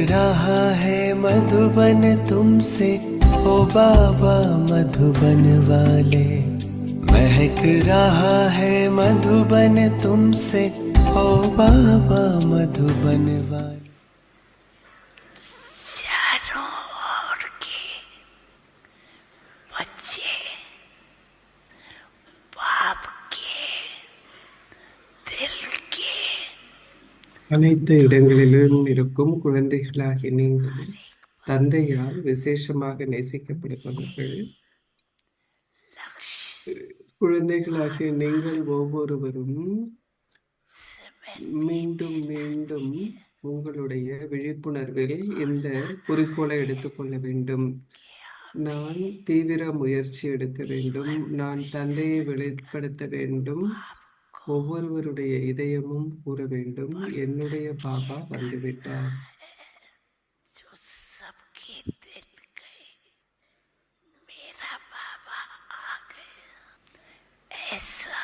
रहा है मधुबन तुमसे, ओ बाबा मधुबन वाले। महक रहा है मधुबन तुमसे, ओ बाबा मधुबन वाले। चारों ओर के बच्चे बाप के दिल के அனைத்து இடங்களிலும் இருக்கும் குழந்தைகளாகி நீங்கள் தந்தையால் விசேஷமாக நேசிக்கப்படுபவர்கள். लक्ष्य குழந்தைகளாகிய நீங்கள் ஒவ்வொருவரும் सिमरने மீண்டும் में மீண்டும் लगेंगे உங்களுடைய விழிப்புணர்வில் இந்த குறிக்கோளை எடுத்துக்கொள்ள வேண்டும். कि நான் हमें தீவிர முயற்சி எடுக்க வேண்டும், जीवन நான் தந்தையை வெளிப்படுத்த வேண்டும். बाप को ஒவ்வொருவருடைய இதயமும் கூற வேண்டும், என்னுடைய பாபா வந்துவிட்டார். जो सबके दिल गए, मेरा बाबा आ गया। ऐसा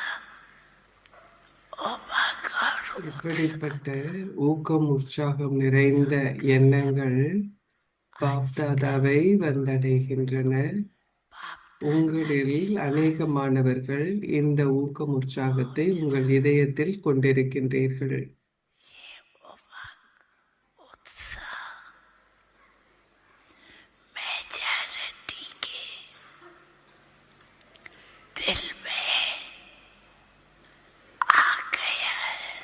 उमंग और இப்படிப்பட்ட ஊக்கம் உற்சாகம் நிறைந்த எண்ணங்கள் பாப்தாதாவை வந்தடைகின்றன. உங்களில் அநேக மாணவர்கள் இந்த ஊக்கம் உற்சாகத்தை உங்கள் இதயத்தில் கொண்டிருக்கின்றீர்கள். ये उमंग उत्साह मेजॉरिटी के दिल में आ गया है।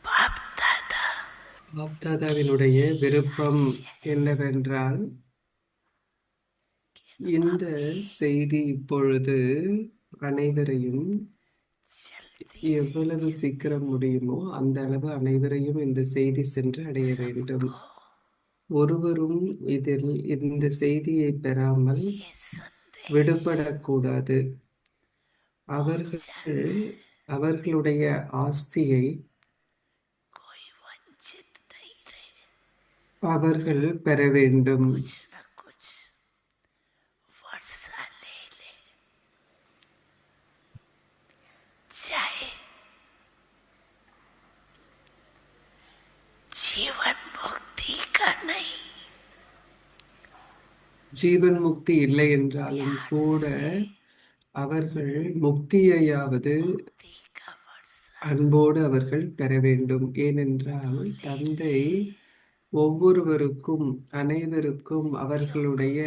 बाप दादा பாப்தாதாவினுடைய விருப்பம் என்னவென்றால், இந்த செய்தி இப்பொழுது அனைவரையும் जल्दी எவ்வளவு சீக்கிரம் முடியுமோ அந்த அளவு அனைவரையும் இந்த செய்தி சென்று அடைய வேண்டும். ஒருவரும் இதில் இந்த செய்தியை பெறாமல் ये संदेश விடுபடக்கூடாது. அவர்கள் அவர்களுடைய ஆஸ்தியை कोई वंचित नहीं रहे, அவர்கள் பெற வேண்டும். कुछ न कुछ वर्षा ले ले, चाहे जीवन मुक्ति का नहीं, ஜீவன் முக்தி இல்லை என்றாலும் கூட அவர்கள் முக்தியையாவது मुक्ति का वर्षा அன்போடு அவர்கள் பெற வேண்டும். ஏனென்றால் தந்தை ஒவ்வொருவருக்கும் அனைவருக்கும் அவர்களுடைய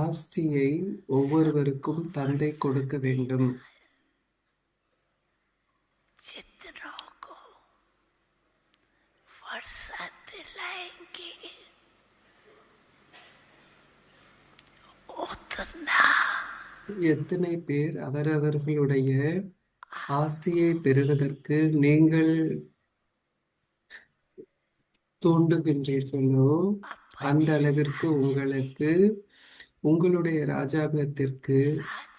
ஆஸ்தியை ஒவ்வொருவருக்கும் தந்தை கொடுக்க வேண்டும். जितनों को वर्षा दिलाएंगे उतना எத்தனை பேர் அவரவர்களுடைய ஆஸ்தியை பெறுவதற்கு நீங்கள் தூண்டுகின்றீர்களோ அந்த அளவிற்கு உங்களுக்கு உங்களுடைய ராஜாங்கத்திற்கு आज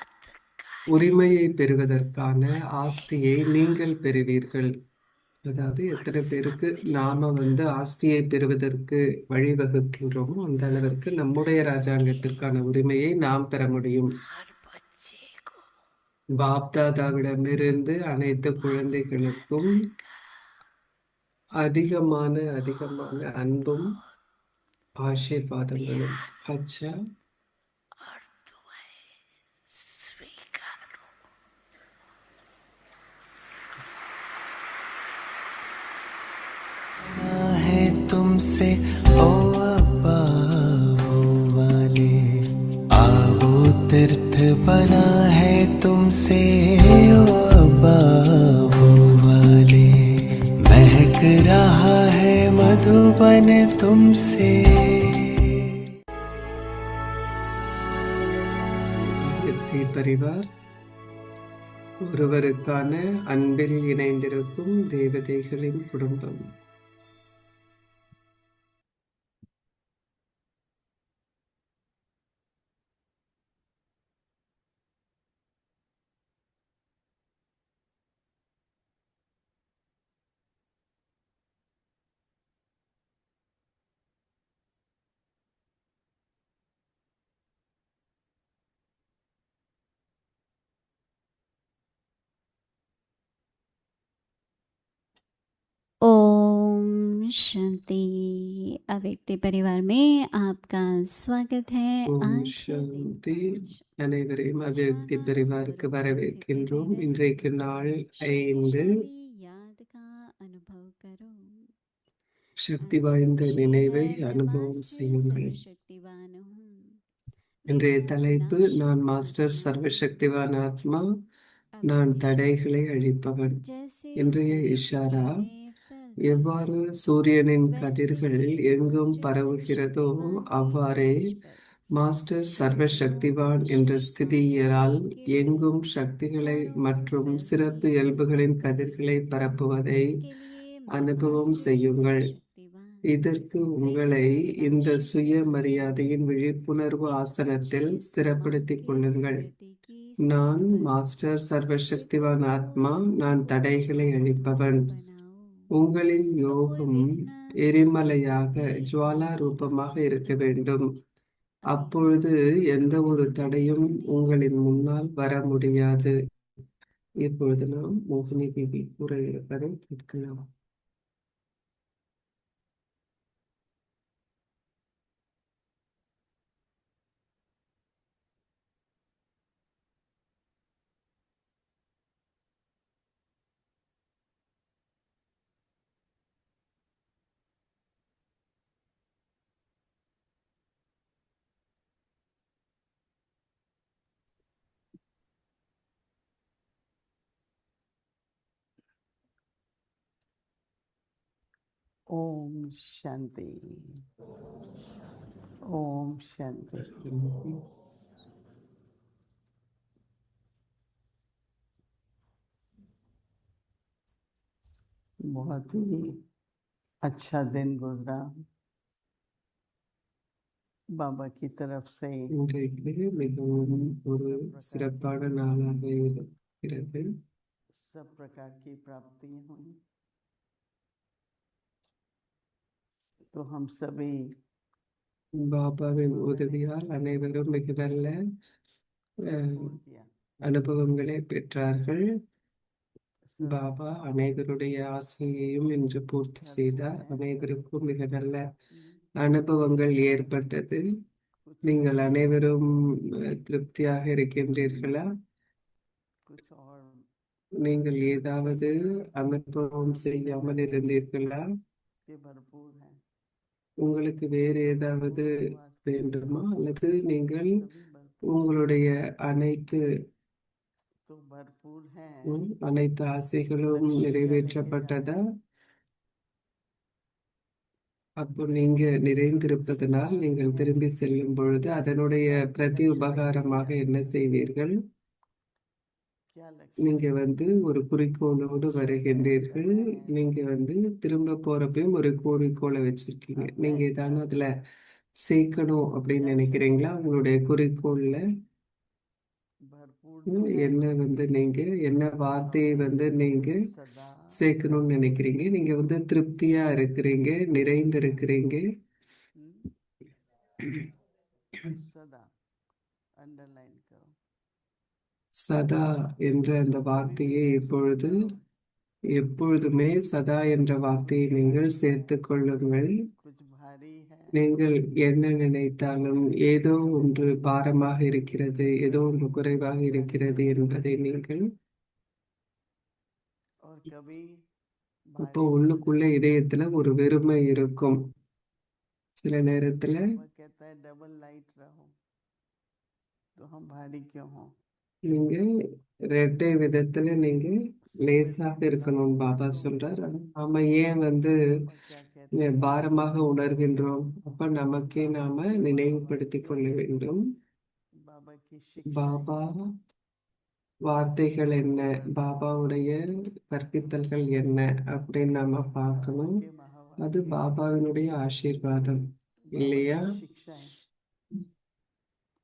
अंधकार உரிமையை பெறுவதற்கான ஆஸ்தியை நீங்கள் பெறுவீர்கள். அதாவது எத்தனை பேருக்கு நாம ஆஸ்தியை பெறுவதற்கு வழிவகுக்கின்றோமோ அந்த அளவிற்கு நம்முடைய ராஜாங்கத்திற்கான உரிமையை நாம் பெற முடியும். हर बच्चे को பாப்தாதாவிடமிருந்து அனைத்து குழந்தைகளுக்கும் அதிகமான அன்பும் ஆசீர்வாதங்களும். அச்சா, और दुआएं स्वीकारो। है तुमसे ओ अब्बा वो वाले, आबो तीर्थ बना है तुमसे ओ अब्बा वो वाले। महक रहा है मधुबन तुमसे। வித்தி பரிவார் ஒருவருக்கான அன்பில் இணைந்திருக்கும் தேவதைகளின் குடும்பம். ओम शांति। अव्यक्ति परिवार में आपका स्वागत है। ஓம் आज के दिन சாந்தி. 5 அனைவரையும் அவ்யக்தி ज्वाला பரிவாருக்கு स्वरूप स्थिति வரவேற்கின்றோம். में இன்றைக்கு रहकर நாள் 5. शक्तिशाली याद का अनुभव करो। சக்தி आज வாய்ந்த विषय நினைவை है मैं அனுபவம் मास्टर செய்யுங்கள். सर्वशक्तिवान हूँ। இன்றைய मेरा தலைப்பு, विनाश நான் रूप மாஸ்டர் ज्ञान சர்வசக்திவான் ஆத்மா, நான் अव्यक्ति தடைகளை शक्ति அழிப்பவன். जैसे இன்றைய सूर्य की இஷாரா, किरणें फैलती எவ்வாறு हैं சூரியனின் वैसे கதிர்கள் ही எங்கும் मास्टर பரவுகிறதோ सर्वशक्तिवान के அவ்வாறே स्टेज पर மாஸ்டர் शक्तियों சர்வசக்திவான் என்ற विशेषताओं ஸ்திதியியலால் की किरणें எங்கும் சக்திகளை चारों ओर மற்றும் फैलती சிறப்பு हैं। இயல்புகளின் கதிர்களை பரப்புவதை इसके लिए मैं அனுபவம் मास्टर செய்யுங்கள். सर्वशक्तिवान இதற்கு உங்களை இந்த बेहद சுயமரியாதையின் விழிப்புணர்வு इस ஆசனத்தில் अच्छे दिमाग ஸ்திரப்படுத்திக் के கொள்ளுங்கள். स्मृति की நான் सीढ़ी पर மாஸ்டர் स्थित சர்வசக்திவான் ஆத்மா, हो நான் तो தடைகளை அழிப்பவன். ज्वालामुख बनाओ। உங்களின் तो कोई யோகம் विघ्न எரிமலையாக, शांति ஜுவாலா आनंद ரூபமாக இருக்க सुख வேண்டும். अभी அப்பொழுது எந்த ஒரு कैसे தடையும் सुनेंगे। உங்களின் முன்னால் வர முடியாது. இப்பொழுது நாம் மோகினி தேவி கூற இருப்பதை கேட்கலாம். ओम शांति। ओम शांति। बहुत ही अच्छा दिन गुजरा। बाबा की तरफ से இன்றைக்கு மிகவும் ஒரு सब प्रकार சிறப்பான की நாளாக இருக்கிறது. सब प्रकार की प्राप्तियां हुई। तो हम सभी பாபாவின் बाबा ने உதவியால் அனைவரும் மிக நல்ல पूर्ण किया। அனுபவங்களை பெற்றார்கள். सब பாபா அனைவருடைய ஆசையையும் இன்று பூர்த்தி हेल्पफुल செய்தார். हैं। அனைவருக்கும் மிக நல்ல हम्म, அனுபவங்கள் ஏற்பட்டது. कुछ நீங்கள் और அனைவரும் திருப்தியாக இருக்கின்றீர்களா? कुछ और நீங்கள் अच्छे ஏதாவது அனுபவம் செய்யாமல் இருந்தீர்களா? के भरपूर हैं। உங்களுக்கு வேறு ஏதாவது भरपूर शुरुआत की। வேண்டுமா? அல்லது நீங்கள் सभी भरपूर உங்களுடைய அனைத்து तो भरपूर हैं। அனைத்து ஆசைகளும் लक्ष्य क्या लेके நிறைவேற்றப்பட்டதா? जाएं? அப்போ நீங்க நிறைந்திருப்பதனால் शुरुआत நீங்கள் में திரும்பி செல்லும் பொழுது அதனுடைய பிரதி लक्ष्य लेके உபகாரமாக जाएं। என்ன செய்வீர்கள்? क्या लक्ष्य நீங்க है? ஒரு குறிக்கோளோடு लक्ष्य तय வருகின்றீர்கள். कर रहे हैं। நீங்க திரும்ப போறப்பையும் ஒரு குறிக்கோளை வச்சிருக்கீங்க. अब நீங்க नेक्स्ट ஏதாவது அதுல சேர்க்கணும் அப்படின்னு लक्ष्य நினைக்கிறீங்களா? क्या உங்களுடைய குறிக்கோள்ல भरपूर तो है। என்ன நீங்க என்ன வார்த்தையை हमें நீங்க सदा சேர்க்கணும்னு நினைக்கிறீங்க? நீங்க திருப்தியா இருக்கிறீங்க, நிறைந்திருக்கிறீங்க. सदा अंडरलाइन करो। சதா என்ற அந்த வார்த்தையை हमेशा இப்பொழுது करो। எப்பொழுதுமே சதா என்ற வார்த்தையை कुछ நீங்கள் भारी சேர்த்துக் கொள்ளுங்கள். है, कुछ भारी है, நீங்கள் என்ன நினைத்தாலும் ஏதோ ஒன்று பாரமாக இருக்கிறது, ஏதோ ஒன்று குறைவாக இருக்கிறது என்பதை நீங்கள் और कभी அப்போ भारी नहीं உள்ளுக்குள்ள लगता। இதயத்துல ஒரு வெறுமை இருக்கும். சில நேரத்துல बाबा कहता है डबल लाइट रहो, तो हम भारी क्यों हो? நீங்க ரெட்டை விதத்துல நீங்க லேசாக இருக்கணும் பாபா तो சொல்றார். ஆனா நாம ஏன் बाबा क्या कहते हैं? பாரமாக உணர்கின்றோம்? அப்ப நமக்கே நாம நினைவுபடுத்திக் கொள்ள வேண்டும். बाबा की शिक्षा பாபா வார்த்தைகள் என்ன, आशीर्वाद பாபாவுடைய கற்பித்தல்கள் என்ன அப்படின்னு நாம பார்க்கணும். बाबा के அது महावाक्य, பாபாவினுடைய ஆசீர்வாதம் बाबा இல்லையா? की शिक्षाएं,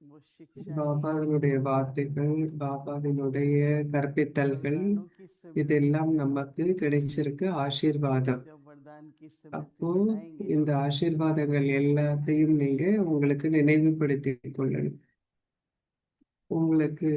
वो शिक्षा ही பாபாவினுடைய வார்த்தைகள், பாபாவினுடைய கற்பித்தல்கள், वरदानों की समृद्धि இதெல்லாம் நமக்கு கிடைச்சிருக்கு ஆசீர்வாதம். जब वरदान की அப்போ समृद्धि मिटाएंगे இந்த ஆசீர்வாதங்கள் எல்லாத்தையும் நீங்க உங்களுக்கு நினைவுபடுத்திக் கொள்ளணும். உங்களுக்கு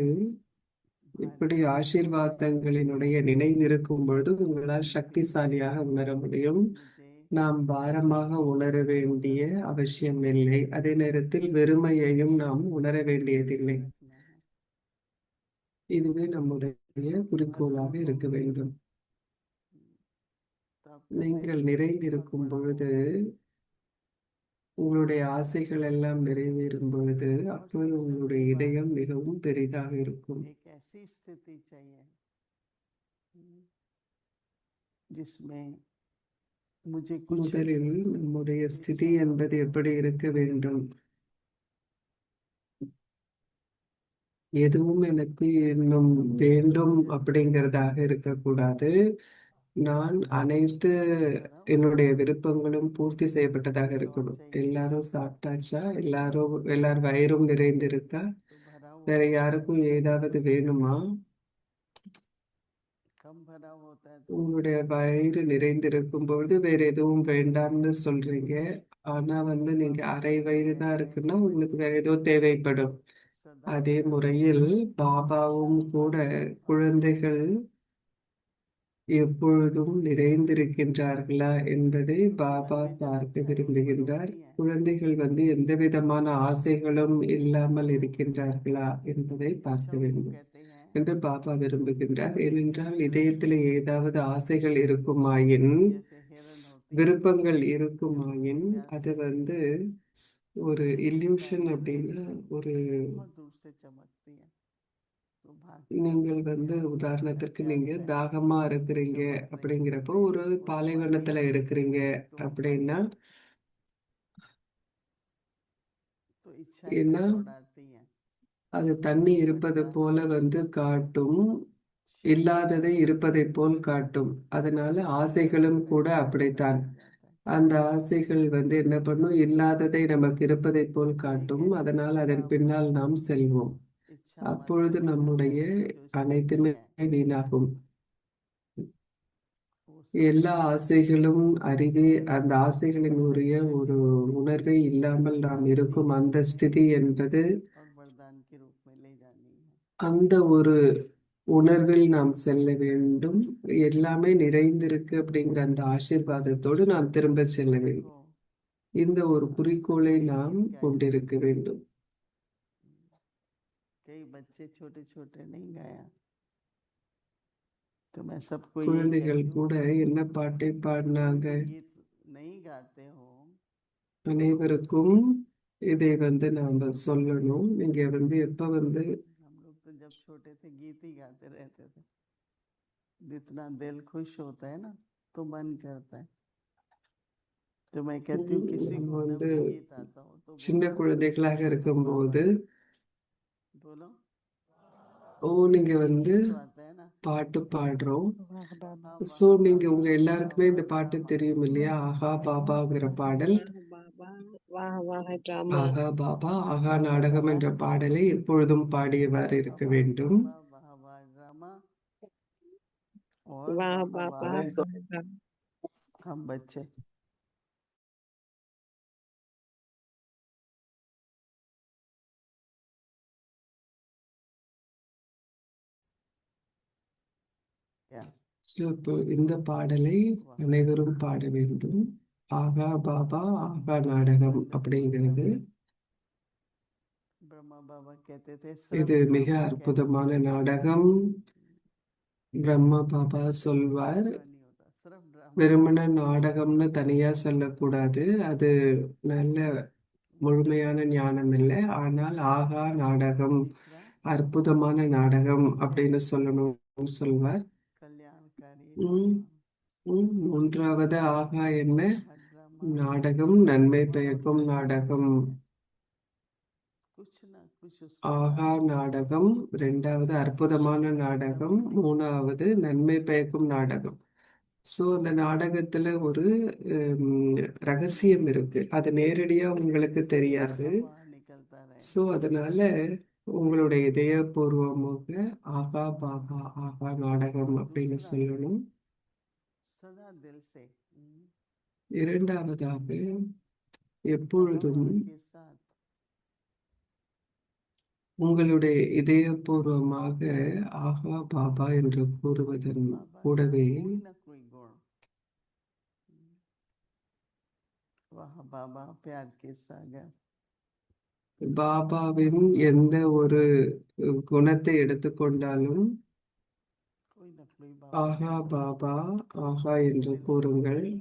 இப்படி भारी ஆசீர்வாதங்களினுடைய நினைவு இருக்கும் பொழுது உங்களால் சக்திசாலியாக உணர முடியும். मुझे நாம் பாரமாக உணர வேண்டிய அவசியமில்லை. அதே நேரத்தில் வெறுமையையும் நாம் உணர வேண்டியதில்லை. रखना है। இதுவே நம்முடைய குறிக்கோளாக இருக்க வேண்டும். तो आपका நீங்கள் दैनिक बहुत நிறைந்திருக்கும் बड़ा பொழுது, होगा। உங்களுடைய ஆசைகள் எல்லாம் நிறைவேறும் பொழுது, और அப்பொழுது सबसे உங்களுடைய बड़ी बात, இதயம் மிகவும் பெரிதாக இருக்கும். एक ऐसी स्थिति चाहिए जिसमें मुझे कुछ முதலில் நம்முடைய ஸ்திதி इच्छा என்பது हो, எப்படி இருக்க வேண்டும்? எதுவும் எனக்கு இன்னும் வேண்டும் அப்படிங்கிறதாக இருக்கக்கூடாது. நான் அனைத்து என்னுடைய விருப்பங்களும் பூர்த்தி செய்யப்பட்டதாக कुछ और இருக்கணும். चाहिए எல்லாரும் சாப்பிட்டாச்சா? எல்லார் வயிறும் நிறைந்திருக்கா? तो भरा हुआ வேற होता है, யாருக்கும் ஏதாவது வேணுமா? कम भरा होता है तो உங்களுடைய வயிறு நிறைந்திருக்கும் பொழுது வேற எதுவும் வேண்டாம்னு சொல்றீங்க. ஆனா நீங்க அரை வயிறு தான் இருக்குன்னா உங்களுக்கு வேற ஏதோ தேவைப்படும். सदा அதே முறையில் பாபாவும் கூட குழந்தைகள் எப்பொழுதும் நிறைந்திருக்கின்றார்களா என்பதை பாபா में जब பார்க்க इच्छाएं விரும்புகின்றார். उत्पन्न होती हैं குழந்தைகள் எந்த விதமான ஆசைகளும் இல்லாமல் இருக்கின்றார்களா என்பதை பார்க்க इच्छाओं को வேண்டும் कहते हैं என்று பாபா விரும்புகின்றார். ஏனென்றால் இதயத்தில் ஏதாவது ஆசைகள் இருக்குமாயின், जैसे हिरण होती है விருப்பங்கள் இருக்குமாயின், प्यास அது लगती है, ஒரு उसे दिखता இல்யூஷன் नहीं, அப்படின்னா ஒரு बहुत दूर से चमकती है, तो भागती நீங்கள் है। உதாரணத்திற்கு நீங்க प्यास है, தாகமா இருக்கிறீங்க चमक रही அப்படிங்கிறப்போ ஒரு वो हमारी பாலைவனத்துல இருக்கிறீங்க उसको हम அப்படின்னா, तो इच्छाएं ஏன்னா दौड़ाती हैं, அது தண்ணி இருப்பது घटता போல காட்டும், शरीर இல்லாததை இருப்பதை போல் காட்டும். அதனால ஆசைகளும் கூட அப்படித்தான். लग जाता है। அந்த ஆசைகள் என்ன பண்ணும்? இல்லாததை நமக்கு இருப்பதை போல் तो एक காட்டும். ऐसी அதனால் அதன் खराब பின்னால் நாம் செல்வோம். इच्छा मन அப்பொழுது में நம்முடைய जो स्थिति அனைத்துமே है வீணாகும். वो सब எல்லா ஆசைகளும் அந்த ஆசைகளின் ஒரு உணர்வை இல்லாமல் நாம் இருக்கும் அந்த ஸ்திதி என்பது, और वरदान के रूप में ले जानी है। அந்த ஒரு உணர்வில் நாம் செல்ல வேண்டும். எல்லாமே நிறைந்திருக்கு அப்படிங்கிற அந்த ஆசீர்வாதத்தோடு நாம் திரும்ப செல்ல வேண்டும். को இந்த ஒரு குறிக்கோளை कई நாம் गीत गाए, கொண்டிருக்க வேண்டும். कई बच्चे छोटे छोटे नहीं गाया, तो मैं सबको यही குழந்தைகள் कहती हूँ, கூட என்ன பாட்டை பாடினாங்க? जो गीत नहीं गाते हो அனைவருக்கும் இதை நாம சொல்லணும். நீங்க எப்ப हम लोग तो जब छोटे थे गीत ही गाते रहते थे, जितना दिल खुश होता है ना तो मन करता है। तो मैं कहती हूँ किसी நம்ம को न भी गीत आता हो तो சின்ன बोलो குழந்தைகளாக இருக்கும்போது, बोलो நீங்க तो आता है ना, பாட்டு பாடுறோம். वाह बाबा ஸோ वाह நீங்க बाबा உங்க वाह எல்லாருக்குமே இந்த बाबा பாட்டு वाह தெரியும் இல்லையா? ஆஹா பாபாங்கிற பாடல். बाबा वाह वाह ड्रामा ஆகா பாபா ஆகா நாடகம் என்ற பாடலை எப்பொழுதும் பாடியவாறு இருக்க வேண்டும். बाबा वाह वाह ड्रामा और वाह वाह बाबा वाह वाह हम बच्चे। क्या ஸோ இப்போ இந்த பாடலை वाह அனைவரும் பாட வேண்டும். ஆகா பாபா ஆகா நாடகம் அப்படிங்கிறது ब्रह्मा बाबा कहते थे இது सिर्फ மிக ड्रामा कहना அற்புதமான चाहिए, நாடகம். பிரம்மா பாபா சொல்வார், पूरा नहीं होता, सिर्फ ड्रामा வெறுமன நாடகம்னு தனியா சொல்லக்கூடாது. அது நல்ல முழுமையான ஞானம் இல்லை. ஆனால் ஆகா நாடகம், तीसरा அற்புதமான நாடகம் அப்படின்னு சொல்லணும்னு சொல்வார். कल्याणकारी உம் ड्रामा, மூன்றாவது ஆகா என்ன? हर ड्रामा நாடகம் நன்மை பயக்கும் நாடகம். कुछ ना कुछ उसमें ஆகா डाल நாடகம் இரண்டாவது அற்புதமான நாடகம், மூணாவது நன்மை பயக்கும் நாடகம். ஸோ அந்த நாடகத்துல ஒரு ரகசியம் இருக்கு. அது நேரடியா உங்களுக்கு தெரியாது. हवा निकलता रहे, ஸோ அதனால உங்களுடைய இதயபூர்வமாக ஆகா பாகா ஆகா நாடகம் அப்படின்னு दूसरा சொல்லணும். सदा दिल से இரண்டாவதாக परम எப்பொழுதும் के साथ உங்களுடைய இதயபூர்வமாக ஆகா பாபா என்று கூறுவதன் बाबा का கூடவே कोई ना कोई गुण वाह बाबा प्यार के सागर பாபாவின் எந்த ஒரு குணத்தை எடுத்துக்கொண்டாலும் कोई ना कोई बाबा ஆஹா का பாபா ஆஹா என்று दिल से கூறுங்கள். नमस्कार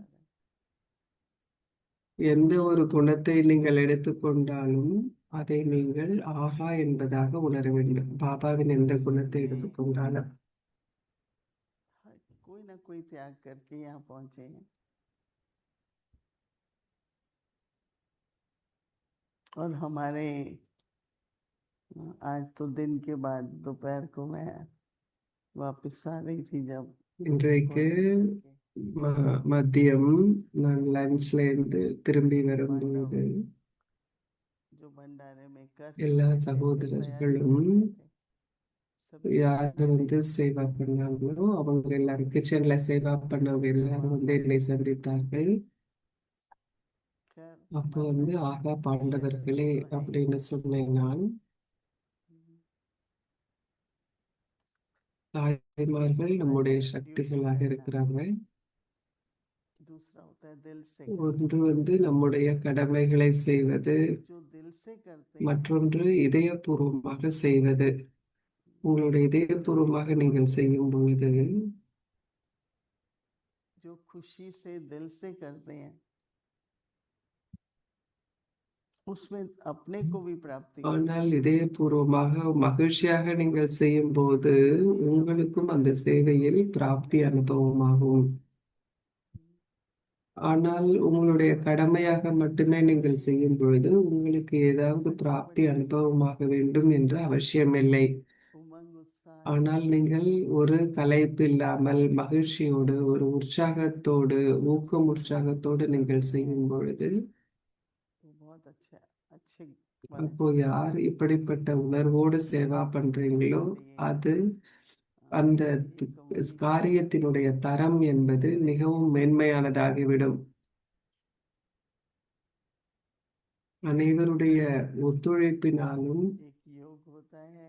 है। எந்த ஒரு குணத்தை நீங்கள் எடுத்துக்கொண்டாலும் அதை நீங்கள் ஆஹா என்பதாக உணர வேண்டும். பாபாவின் எந்த குணத்தை எடுத்துக்கொண்டாலும் हाँ, कोई ना कोई त्याग करके यहाँ पहुंचे हैं और हमारे आज तो दिन के बाद दोपहर को मैं वापस आ रही थी जब இன்றைக்கு भोजन करके மதியம் நான் லஞ்ச்ல இருந்து திரும்பி सब வரும்போது पांडव जो भंडारे में कर எல்லா चुके थे फिर तैयारी சகோதரர்களும் कर रहे थे सभी யார் खाने வந்து சேவா பண்ணாங்களோ அவங்க எல்லாரும் கிச்சன்ல சேவா பண்ணவங்க எல்லாரும் வந்து என்னை சந்தித்தார்கள். कर அப்போ माता வந்து जी ஆகா शक्ति பாண்டவர்களே तो है ही அப்படின்னு சொன்னேன் நான். தாய்மார்கள் நம்முடைய ड्यूटी சக்திகளாக करना இருக்கிறாங்க. दूसरा होता है दिल से ஒன்று करना வந்து நம்முடைய கடமைகளை செய்வது, जो दिल से करते हैं மற்றொன்று இதயபூர்வமாக செய்வது. உங்களுடைய இதயபூர்வமாக நீங்கள் செய்யும் பொழுது जो खुशी से दिल से करते हैं उसमें अपने को भी प्राप्ति होती है ஆனால் இதயபூர்வமாக மகிழ்ச்சியாக நீங்கள் செய்யும் போது உங்களுக்கும் அந்த சேவையில் பிராப்தி அனுபவமாகும். ஆனால் உங்களுடைய கடமையாக மட்டுமே நீங்கள் செய்யும் பொழுது உங்களுக்கு ஏதாவது பிராப்தி அனுபவமாக வேண்டும் என்று அவசியமில்லை. उमंग उत्साह ஆனால் நீங்கள் ஒரு களைப்பு இல்லாமல் மகிழ்ச்சியோடு ஒரு உற்சாகத்தோடு ஊக்கம் உற்சாகத்தோடு நீங்கள் செய்யும் பொழுது वो बहुत अच्छा अच्छे அப்போ யார் இப்படிப்பட்ட உணர்வோடு சேவா பண்றீங்களோ அது அந்த காரியத்தினுடைய தரம் என்பது மிகவும் மேன்மையானதாகிவிடும். அனைவருடைய ஒத்துழைப்பினாலும் एक योग होता है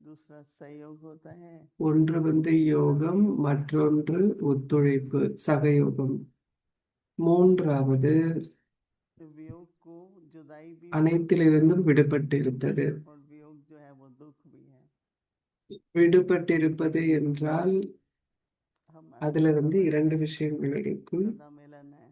दूसरा सहयोग होता है ஒன்று வந்து யோகம், மற்றொன்று ஒத்துழைப்பு சகயோகம், மூன்றாவது वियोग को जुदाई भी அனைத்திலிருந்தும் விடுபட்டிருப்பது. और वियोग जो है वो दुख भी है விடுபட்டிருப்பது என்றால் हम அதுல வந்து இரண்டு விஷயங்கள் இருக்கு. सदा मिलन है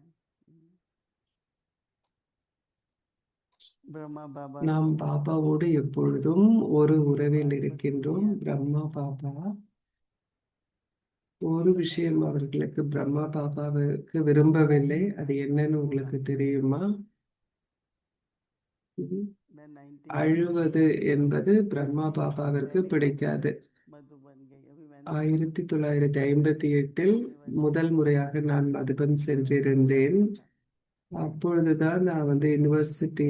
ब्रह्मा बाबा நாம் பாபாவோடு எப்பொழுதும் ஒரு உறவில் இருக்கின்றோம். பிரம்மா பாபா ஒரு விஷயம் அவர்களுக்கு பிரம்மா பாபாவுக்கு விரும்பவில்லை. அது என்னன்னு உங்களுக்கு தெரியுமா? मैं 19 அழுவது என்பது பிரம்மா பாபாவிற்கு பிடிக்காது. मधुबन गई अभी मैंने 1958 முதல் முறையாக நான் மதுபன் சென்றிருந்தேன். அப்பொழுதுதான் நான் வந்து யூனிவர்சிட்டி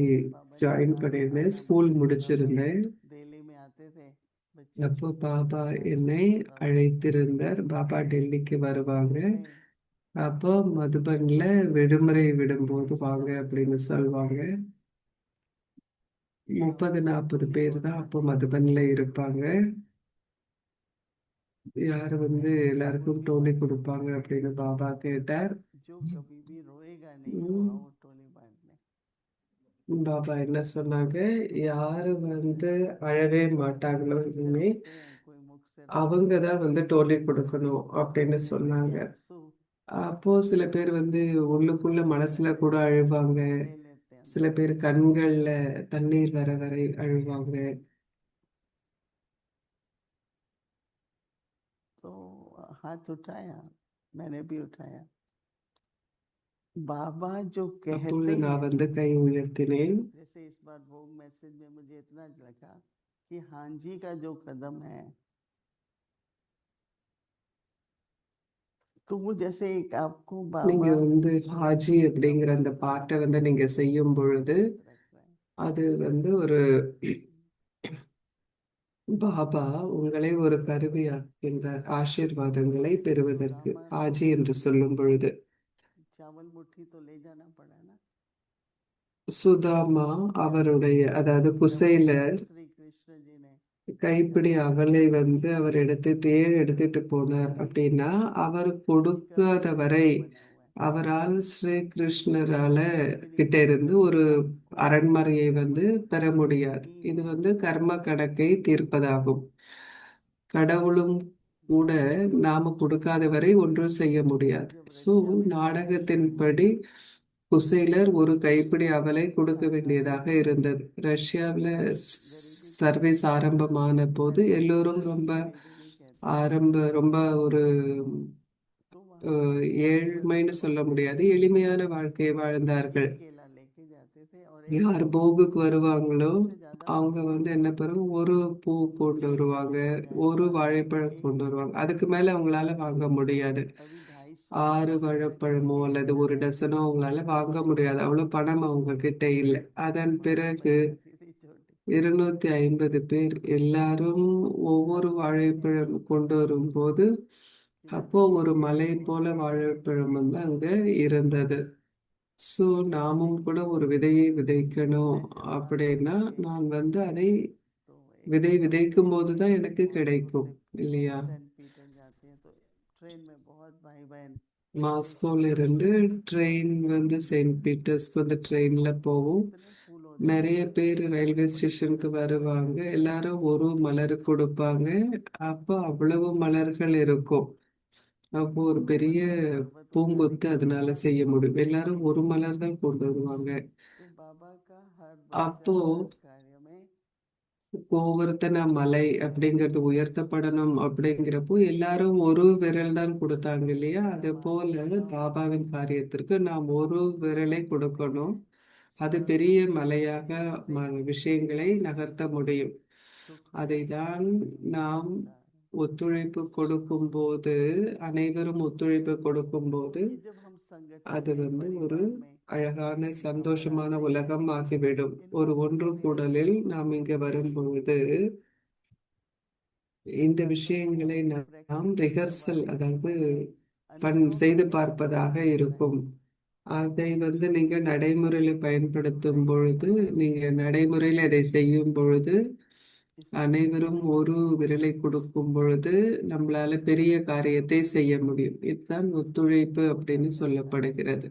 ஜாயின் பண்ணியிருந்தேன், ஸ்கூல் முடிச்சிருந்தேன். दिल्ली में आते थे அப்போ பாபா என்னை அழைத்திருந்தார். பாபா டெல்லிக்கு வருவாங்க. அப்போ மதுபன்ல விடுமுறை விடும்போது வாங்க அப்படின்னு சொல்லுவாங்க. 30-40 பேர் தான் அப்போ மதுபன்ல இருப்பாங்க. யாரு வந்து எல்லாருக்கும் டோலி கொடுப்பாங்க அப்படின்னு பாபா கேட்டார். जो कभी भी रोएगा नहीं वो आओ टोली बांटने பாபா என்ன சொன்னாங்க, யாரு வந்து அழவே மாட்டாங்களோ இனிமே रोते हैं कोई मुख से அவங்க தான் வந்து டோலி கொடுக்கணும் அப்படின்னு சொன்னாங்க. आंसू அப்போ சில பேர் வந்து உள்ளுக்குள்ள மனசுல கூட அழுவாங்க, ले लेते हैं சில பேர் கண்கள்ல தண்ணீர் வர வரை அழுவாங்க. तो हाथ उठाया मैंने भी उठाया बाबा जो அப்பொழுது कहते நான் हैं வந்து கை உயர்த்தினேன். जैसे इस बार भोग मैसेज में मुझे इतना लगा कि हाँ जी का जो कदम है तो वो जैसे एक आपको நீங்க बाबा வந்து ஹாஜி அப்படிங்கிற அந்த பாட்டை வந்து நீங்க செய்யும் பொழுது रख रहे हैं அது வந்து ஒரு பாபா உங்களை ஒரு கருவியாக்கின்றார் ஆசீர்வாதங்களை பெறுவதற்கு. ஹாஜி என்று சொல்லும் பொழுது चावल मुट्ठी तो ले जाना पड़ा ना சுதாமா அவருடைய அதாவது குசைல श्री कृष्ण जी ने கைப்பிடி அவலை வந்து அவர் எடுத்துட்டே எடுத்துட்டு போனார் அப்படின்னா அவர் கொடுக்காத வரை அவரால் ஸ்ரீ கிருஷ்ணரால கிட்ட இருந்து ஒரு அரண்மனையை வந்து பெற முடியாது. இது வந்து கர்ம கணக்கை தீர்ப்பதாகும். கடவுளும் கூட நாம கொடுக்காத வரை ஒன்றும் செய்ய முடியாது. ஸோ நாடகத்தின்படி குசேலர் ஒரு கைப்பிடி அவலை கொடுக்க வேண்டியதாக இருந்தது. ரஷ்யாவில் சர்வீஸ் ஆரம்பமான போது எல்லோரும் ரொம்ப ஒரு तो वहाँ ஏழ்மைன்னு சொல்ல முடியாது, எளிமையான வாழ்க்கையை வாழ்ந்தார்கள். एक केला लेके जाते थे और एक யார் போகுக்கு வருவாங்களோ उससे ज्यादा அவங்க வந்து என்ன பண்ணுவாங்க, ஒரு பூ கொண்டு வருவாங்க, ஒரு வாழைப்பழம் கொண்டு வருவாங்க. அதுக்கு மேல அவங்களால வாங்க முடியாது. अभी 250 6 வாழைப்பழமோ அல்லது ஒரு டசனோ அவங்களால வாங்க முடியாது. அவ்வளவு பணம் அவங்க கிட்ட இல்லை. அதன் பிறகு रहती थी छोटी 250 பேர் எல்லாரும் ஒவ்வொரு வாழைப்பழம் கொண்டு வரும்போது அப்போ ஒரு மலை போல வாழைப்பழம் வந்து அங்க இருந்தது. ஸோ நாமும் கூட ஒரு விதையை விதைக்கணும் அப்படின்னா நான் வந்து அதை तो एक விதை விதைக்கும் போது தான் எனக்கு கிடைக்கும் இல்லையா? सेंट पीटर जाते हैं तो ट्रेन में बहुत भाई बहन மாஸ்கோல இருந்து ட்ரெயின் வந்து செயின்ட் பீட்டர்ஸ்க்கு வந்து ட்ரெயின்ல போகும். इतने फूल होते நிறைய பேர் ரயில்வே ஸ்டேஷனுக்கு வருவாங்க. எல்லாரும் ஒரு மலர் கொடுப்பாங்க. அப்போ அவ்வளவு மலர்கள் இருக்கும். அப்போ ஒரு பெரிய பூங்கொத்து அதனால செய்ய முடியும். எல்லாரும் ஒரு மலர் தான் கொண்டு வருவாங்க. तो बाबा का हर அப்போ बच्चा हर कार्य में கோவர்த்தன மலை அப்படிங்கிறது உயர்த்தப்படணும் அப்படிங்கிறப்போ எல்லாரும் ஒரு விரல் தான் கொடுத்தாங்க இல்லையா? அது போல பாபாவின் காரியத்திற்கு நாம் ஒரு விரலை கொடுக்கணும். அது பெரிய மலையாக விஷயங்களை நகர்த்த முடியும். அதை தான் நாம் ஒத்துழைப்பு கொடுக்கும்போது, அனைவரும் ஒத்துழைப்பு கொடுக்கும்போது कि जब हम संगठन அது में வந்து ஒரு परिवार में அழகான சந்தோஷமான உலகம் ஆகிவிடும். ஒரு ஒன்று கூடலில் நாம் இங்க வரும்பொழுது இந்த விஷயங்களை நாம் ரிஹர்சல், அதாவது செய்து பார்ப்பதாக இருக்கும். அதை வந்து நீங்க நடைமுறையில பயன்படுத்தும் பொழுது, நீங்க நடைமுறையில் அதை செய்யும் பொழுது, அனைவரும் ஒரு விரலை கொடுக்கும் பொழுது நம்மளால பெரிய காரியத்தை செய்ய முடியும். இதுதான் ஒத்துழைப்பு அப்படின்னு சொல்லப்படுகிறது.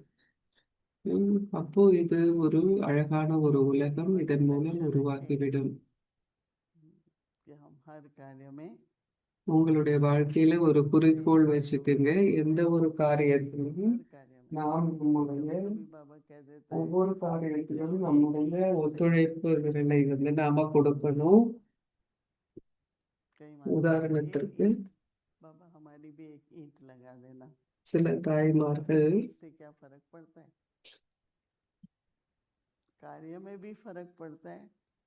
அப்போ இது ஒரு அழகான ஒரு உலகம் இதன் மூலம் உருவாகிவிடும். कि हम हर कार्य में உங்களுடைய வாழ்க்கையில ஒரு குறிக்கோள் வச்சுக்குங்க. எந்த ஒரு காரியத்திலும் हर कार्य में நாம் நம்முடைய कभी बाबा कह देता है ஒவ்வொரு காரியத்திலும் நம்முடைய ஒத்துழைப்பு விரலை வந்து நாம கொடுக்கணும். कई माता एक உதாரணத்திற்கு ईंट बाबा हमारी भी एक ईंट लगा देना சில தாய்மார்கள் इससे क्या फर्क पड़ता है कार्य में भी फर्क पड़ता है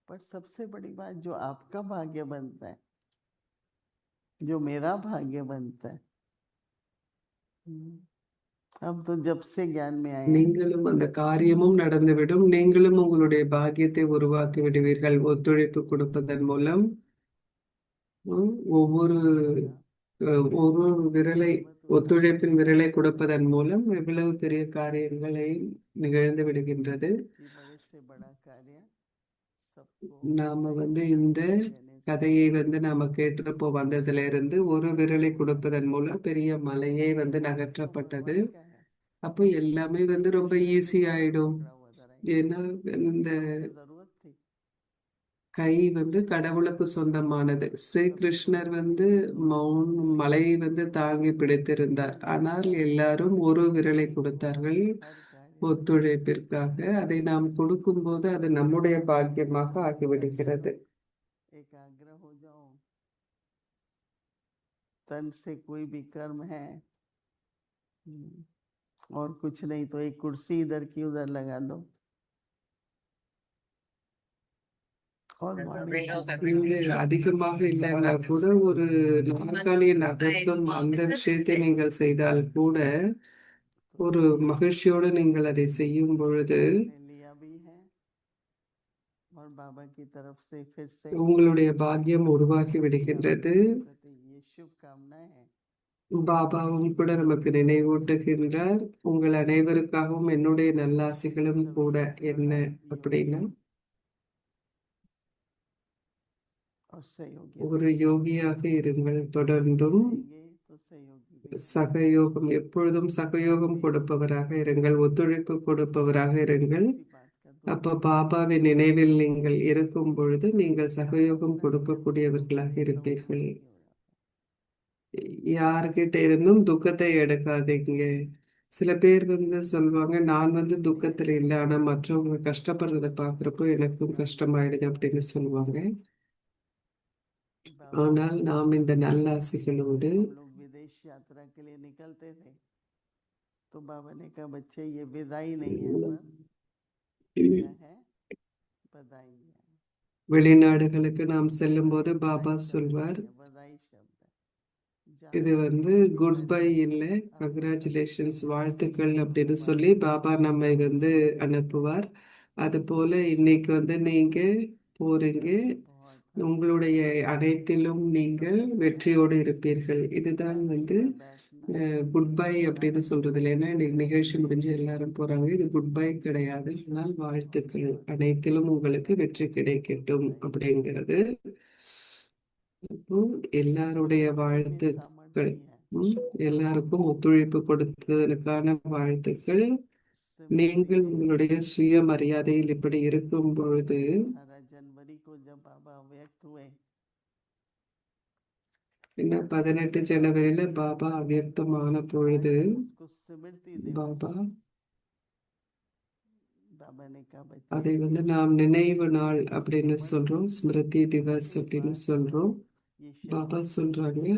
पर सबसे बड़ी बात जो आपका भाग्य बनता है जो मेरा भाग्य बनता है हम तो जब से ज्ञान में आए हैं நீங்களும் அந்த காரியமும் நடந்துவிடும். நீங்களும் உங்களுடைய பாக்கியத்தை உருவாக்கி விடுவீர்கள் ஒத்துழைப்பு கொடுப்பதன் மூலம். ஒவ்வொரு ஒரு விரலை, ஒத்துழைப்பின் விரலை கொடுப்பதன் மூலம் எவ்வளவு பெரிய காரியங்களை நிகழ்ந்து விடுகின்றது. कि बड़े से बड़ा कार्य सबको நாம வந்து இந்த கதையை வந்து நாம கேட்டிருப்போ வந்ததுல இருந்து ஒரு விரலை கொடுப்பதன் மூலம் பெரிய மலையே வந்து நகற்றப்பட்டது. क्या है அப்போ எல்லாமே வந்து ரொம்ப ஈஸி ஆயிடும். पकड़ा हुआ था ஏன்னா இந்த जरूरत थी கை வந்து கடவுளுக்கு சொந்தமானது. ஸ்ரீ கிருஷ்ணர் வந்து மலையை வந்து தாங்கி பிடித்திருந்தார். ஆனால் எல்லாரும் ஒரு விரலை கொடுத்தார்கள் हर कार्य ஒத்துழைப்பிற்காக. அதை நாம் கொடுக்கும்போது அது நம்முடைய பாக்கியமாக ஆகிவிடுகிறது. एकाग्र हो जाओ तन से कोई भी कर्म है और कुछ नहीं तो एक कुर्सी इधर की उधर लगा दो और वाणी இங்கு அதிகமாக இல்லைன்னா கூட ஒரு நாற்காலியை நகர்த்தும் அந்த விஷயத்தை நீங்கள் செய்தால் கூட ஒரு மகிழ்ச்சியோடு நீங்கள் அதை செய்யும் பொழுது ने लिया भी है और बाबा की तरफ से फिर से உங்களுடைய பாக்கியம் உருவாகி விடுகின்றது. प्रति ये शुभकामनाएं हैं பாபாவும் கூட நமக்கு நினைவூட்டுகின்றார். உங்கள் அனைவருக்காகவும் என்னுடைய நல்லாசிகளும் கூட. என்ன அப்படின்னா, और सहयोगी ஒரு யோகியாக இருங்கள். தொடர்ந்தும் रहेंगे तो सहयोगी भेजिए சகயோகம் எப்பொழுதும் சகயோகம் கொடுப்பவராக இருங்கள், ஒத்துழைப்பு கொடுப்பவராக இருங்கள். किसी बात का அப்போ दुरुपयोग பாபாவின் நினைவில் நீங்கள் இருக்கும் பொழுது நீங்கள் சகயோகம் अपना கொடுக்கக்கூடியவர்களாக दुख இருப்பீர்கள். उठाने की हो जाता யார்கிட்ட இருந்தும் துக்கத்தை எடுக்காதீங்க. சில பேர் சொல்லுவாங்க, நான் துக்கத்துல இல்லை, ஆனா மற்றவங்க கஷ்டப்படுறத பாக்குறப்போ எனக்கும் கஷ்டமாயிடுது அப்படின்னு சொல்லுவாங்க. है। बाबा ஆனால் நாம் இந்த நல்லாசிகளோடு हम लोग विदेश यात्रा के लिए निकलते थे तो बाबा ने कहा बच्चे ये विदाई नहीं है पर क्या है बधाई है வெளிநாடுகளுக்கு நாம் செல்லும்போது बधाई பாபா शब्द சொல்வார், नहीं है बधाई शब्द है இது जाते थे குட் பை बधाई இல்லை, आपको கங்க்ராச்சுலேஷன்ஸ், सबको வாழ்த்துக்கள் அப்படின்னு बाबा சொல்லி ने பாபா நம்மை அனுப்புவார். அது போல இன்னைக்கு நீங்க போறீங்க, जाते बहुत हम உங்களுடைய அனைத்திலும் நீங்கள் வெற்றியோடு இருப்பீர்கள். இதுதான் ताली पर बैठना குட் பை அப்படின்னு சொல்றது இல்லை. ஏன்னா இன்னைக்கு நிகழ்ச்சி முடிஞ்சு எல்லாரும் போறாங்க, இது குட் பை கிடையாது, ஆனால் வாழ்த்துக்கள், அனைத்திலும் உங்களுக்கு வெற்றி கிடைக்கட்டும் அப்படிங்கிறது. அப்போ எல்லாருடைய में வாழ்த்துக்கள், सामर्थ्य है ம், எல்லாருக்கும் ஒத்துழைப்பு கொடுத்ததற்கான வாழ்த்துக்கள். स्मृति நீங்கள் में உங்களுடைய சுயமரியாதையில் இப்படி இருக்கும் பொழுது 18 जनवरी को जब बाबा व्यक्त हुए என்ன 18 ஜனவரியில பாபா அவ்யக்தமான பொழுது उसको स्मृति दिवस பாபா बाबा ने कहा அதை बच्चे நாம் நினைவு நாள் அப்படின்னு சொல்றோம், ஸ்மிருதி திவஸ் एक அப்படின்னு बात சொல்றோம். ये பாபா शब्द சொல்றாங்க,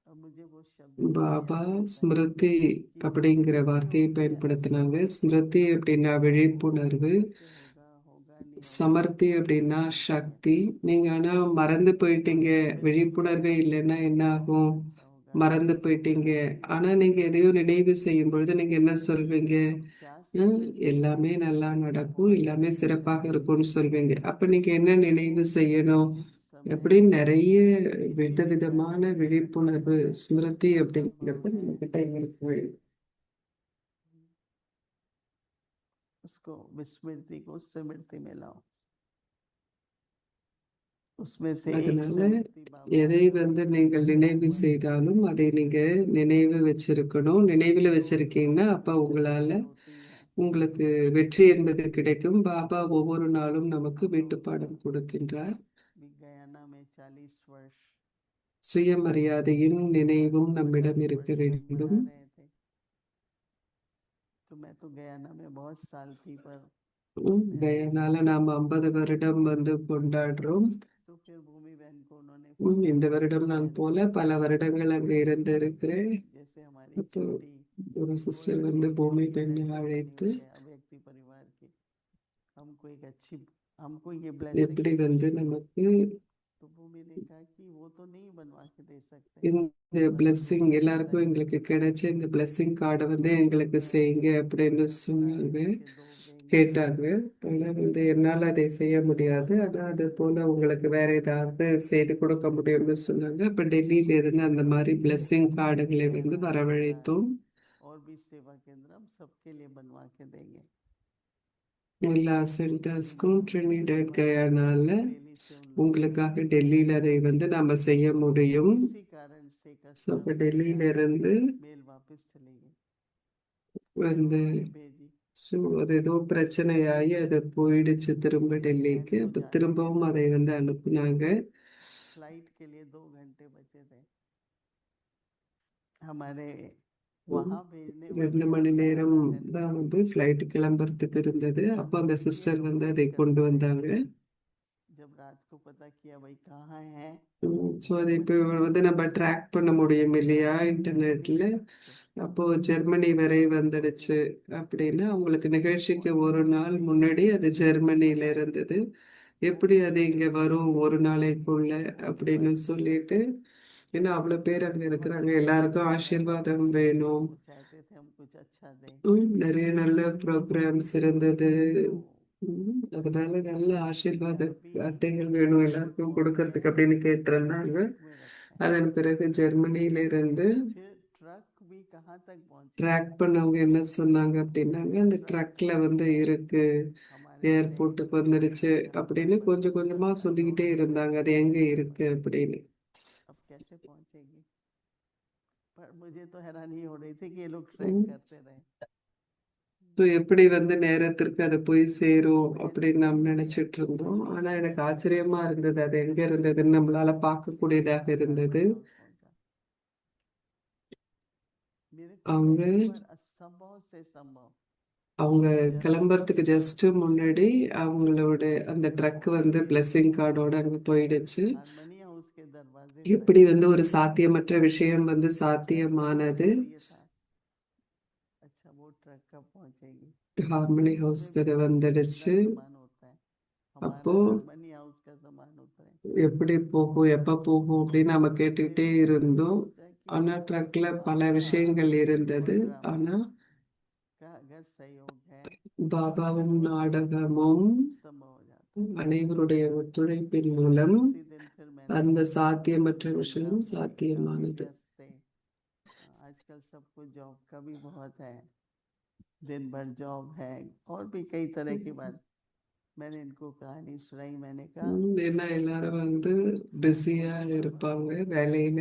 अब मुझे वो शब्द नहीं பாபா याद आता ஸ்மிருதி कि அப்படிங்கிற स्मृति வார்த்தையை होती है பயன்படுத்தினாங்க. सत्य ஸ்மிருதி அப்படின்னா விழிப்புணர்வு, सत्य होगा होगा नहीं होगा சமர்த்தி அப்படின்னா स्मृति है சக்தி. நீங்க ஆனா மறந்து போயிட்டீங்க, स्मृति விழிப்புணர்வே இல்லைன்னா என்ன ஆகும்? अच्छा होगा மறந்து போயிட்டீங்க. ஆனா நீங்க எதையும் நினைவு செய்யும் பொழுது நீங்க என்ன சொல்வீங்க? क्या "ஹம், स्मृति எல்லாமே நல்லா நடக்கும், बहुत எல்லாமே अच्छी சிறப்பாக स्मृति இருக்கும்னு சொல்வீங்க. அப்ப நீங்க என்ன நினைவு செய்யணும்? जिस समय எப்படி நிறைய किसी भी விதவிதமான कार्य में விழிப்புணர்வு ஸ்மிருதி असफल அப்படிங்கிறது होते நம்ம हैं கிட்ட இருக்கு. उसको विस्मृति को स्मृति में लाओ उसमें से एक அதனால स्मृति बाबा எதை நீங்கள் நினைவு செய்தாலும் அதை நீங்க நினைவு வச்சிருக்கணும். நினைவுல வச்சிருக்கீங்கன்னா அப்ப உங்களால स्मृति होती है உங்களுக்கு வெற்றி என்பது கிடைக்கும். பாபா ஒவ்வொரு நாளும் நமக்கு வீட்டுப்பாடம் கொடுக்கின்றார். भी गयाना में 40 वर्ष சுயமரியாதையும் நினைவும் நம்மிடம் 50 இருக்க वर्ष हम मना வேண்டும். रहे थे तो मैं तो गयाना में बहुत साल थी पर கயனால நாம் 50 வருடம் கொண்டாடுறோம். तो फिर भूमि बहन को उन्होंने இந்த வருடம் நான் போல பல வருடங்கள் அங்க இருந்திருக்கிறேன். जैसे हमारी அப்போ छोटी ஒரு गोद சிஸ்டர் में பூமி बेटी பெண்ணை वैसे बनी அழைத்து हुई है व्यक्ति परिवार की हमको एक अच्छी हमको ये ब्लेसिंग எப்படி நமக்கு तो भूमि ने कहा कि वो तो नहीं बनवा के दे सकते இந்த பிளெஸ்ஸிங் எல்லாருக்கும் எங்களுக்கு கிடைச்ச இந்த பிளெஸ்ஸிங் கார்டை எங்களுக்கு செய்யுங்க அப்படின்னு சொன்னாங்க, கேட்டாங்க. ஆனா என்னால அதை செய்ய முடியாது, ஆனா அது போல உங்களுக்கு வேற ஏதாவது செய்து கொடுக்க முடியும்னு சொன்னாங்க. அப்ப டெல்லியில இருந்து அந்த மாதிரி பிளெஸ்ஸிங் கார்டுகளை வரவழைத்தோம். और भी सेवा केंद्र हम सबके लिए बनवा के देंगे எல்லா சென்டர்ஸ்க்கும் ட்ரினிடாட் கயானால दिल्ली से उन लोगों உங்களுக்காக டெல்லியில அதை நாம செய்ய முடியும். इसी कारण से ஸோ அப்ப டெல்லியில இருந்து मेल वापस चली गई भेजी ஸோ அது ஏதோ பிரச்சனையாகி அது போயிடுச்சு திரும்ப டெல்லிக்கு. அப்ப திரும்பவும் அதை அனுப்புனாங்க. फ्लाइट के लिए 2 घंटे बचे थे हमारे वहां भेजने में 2 மணி நேரம் தான் ஃப்ளைட் கிளம்புறதுக்கு இருந்தது. அப்போ அந்த சிஸ்டர் அதை கொண்டு வந்தாங்க. जब रात को पता किया भाई कहाँ है ஸோ அதை இப்போ நம்ம ட்ராக் பண்ண முடியும் இல்லையா இன்டர்நெட்ல. அப்போ ஜெர்மனி வரை வந்துடுச்சு அப்படின்னா அவங்களுக்கு நிகழ்ச்சிக்கு ஒரு நாள் முன்னாடி அது ஜெர்மனியில இருந்தது. எப்படி அது இங்க வரும் ஒரு நாளைக்குள்ள அப்படின்னு சொல்லிட்டு, ஏன்னா அவ்வளவு பேர் அங்க இருக்கிறாங்க, எல்லாருக்கும் ஆசீர்வாதம் வேணும். वो चाहते थे हम कुछ अच्छा दें நிறைய நல்ல ப்ரோக்ராம்ஸ் இருந்தது. तो அதனால நல்ல ஆசீர்வாத அட்டைகள் வேணும் எல்லாருக்கும் கொடுக்கறதுக்கு அப்படின்னு கேட்டிருந்தாங்க. में रखा है அதன் பிறகு ஜெர்மனியில இருந்து फिर ट्रक भी कहाँ तक पहुंचे ட்ராக் பண்ணவங்க என்ன சொன்னாங்க அப்படின்னாங்க, அந்த ட்ரக்ல இருக்கு, हमारे ஏர்போர்ட்டுக்கு வந்துடுச்சு அப்படின்னு கொஞ்சம் கொஞ்சமா சொல்லிக்கிட்டே இருந்தாங்க அது எங்க இருக்கு அப்படின்னு. अब कैसे पहुंचेगी पर मुझे तो हैरानी हो रही थी कि ये लोग ट्रैक ம். करते रहे। ஸோ எப்படி வந்து நேரத்திற்கு அது போய் சேரும் அப்படின்னு நாம் நினைச்சிட்டு இருந்தோம். ஆனா எனக்கு ஆச்சரியமா இருந்தது, அது எங்க இருந்ததுன்னு நம்மளால பார்க்கக்கூடியதாக இருந்தது. हाउस पहुंचा। मेरे को அவங்க पहली बार असंभव से संभव அவங்க கிளம்புறதுக்கு ஜஸ்ட் முன்னாடி அவங்களோட அந்த ட்ரக் வந்து பிளெஸிங் கார்டோட அங்க போயிடுச்சு. हारमोनी हाउस के दरवाजे எப்படி வந்து ஒரு சாத்தியமற்ற விஷயம் வந்து சாத்தியமானது. ये था। अच्छा वो ट्रक कब पहुंचेगी? ஹார்மனி ஹவுஸ்க்கு அது வந்துடுச்சு. सामान होता है அப்போ हमारा हारमोनी हाउस का सामान होता है। எப்படி போகும், எப்ப போகும் அப்படின்னு நம்ம கேட்டுக்கிட்டே இருந்தோம். सोचा कि ஆனா ட்ரக்ல பல விஷயங்கள் இருந்தது. ஆனா का अगर सहयोग है பாபாவின் நாடகமும் संभव हो जाता அனைவருடைய ஒத்துழைப்பின் மூலம் है। उसी दिन फिर मैंने அந்த சாத்தியமற்ற விஷயம் प्रोग्राम சாத்தியமானது. व्यस्त थे। आजकल सबको जॉब का भी बहुत है, दिन भर जॉब है और भी कई तरह की बात। मैंने इनको कहानी सुनाई। मैंने कहा ஏன்னா எல்லாரும் வந்து பிஸியா இருப்பாங்க வேலையில.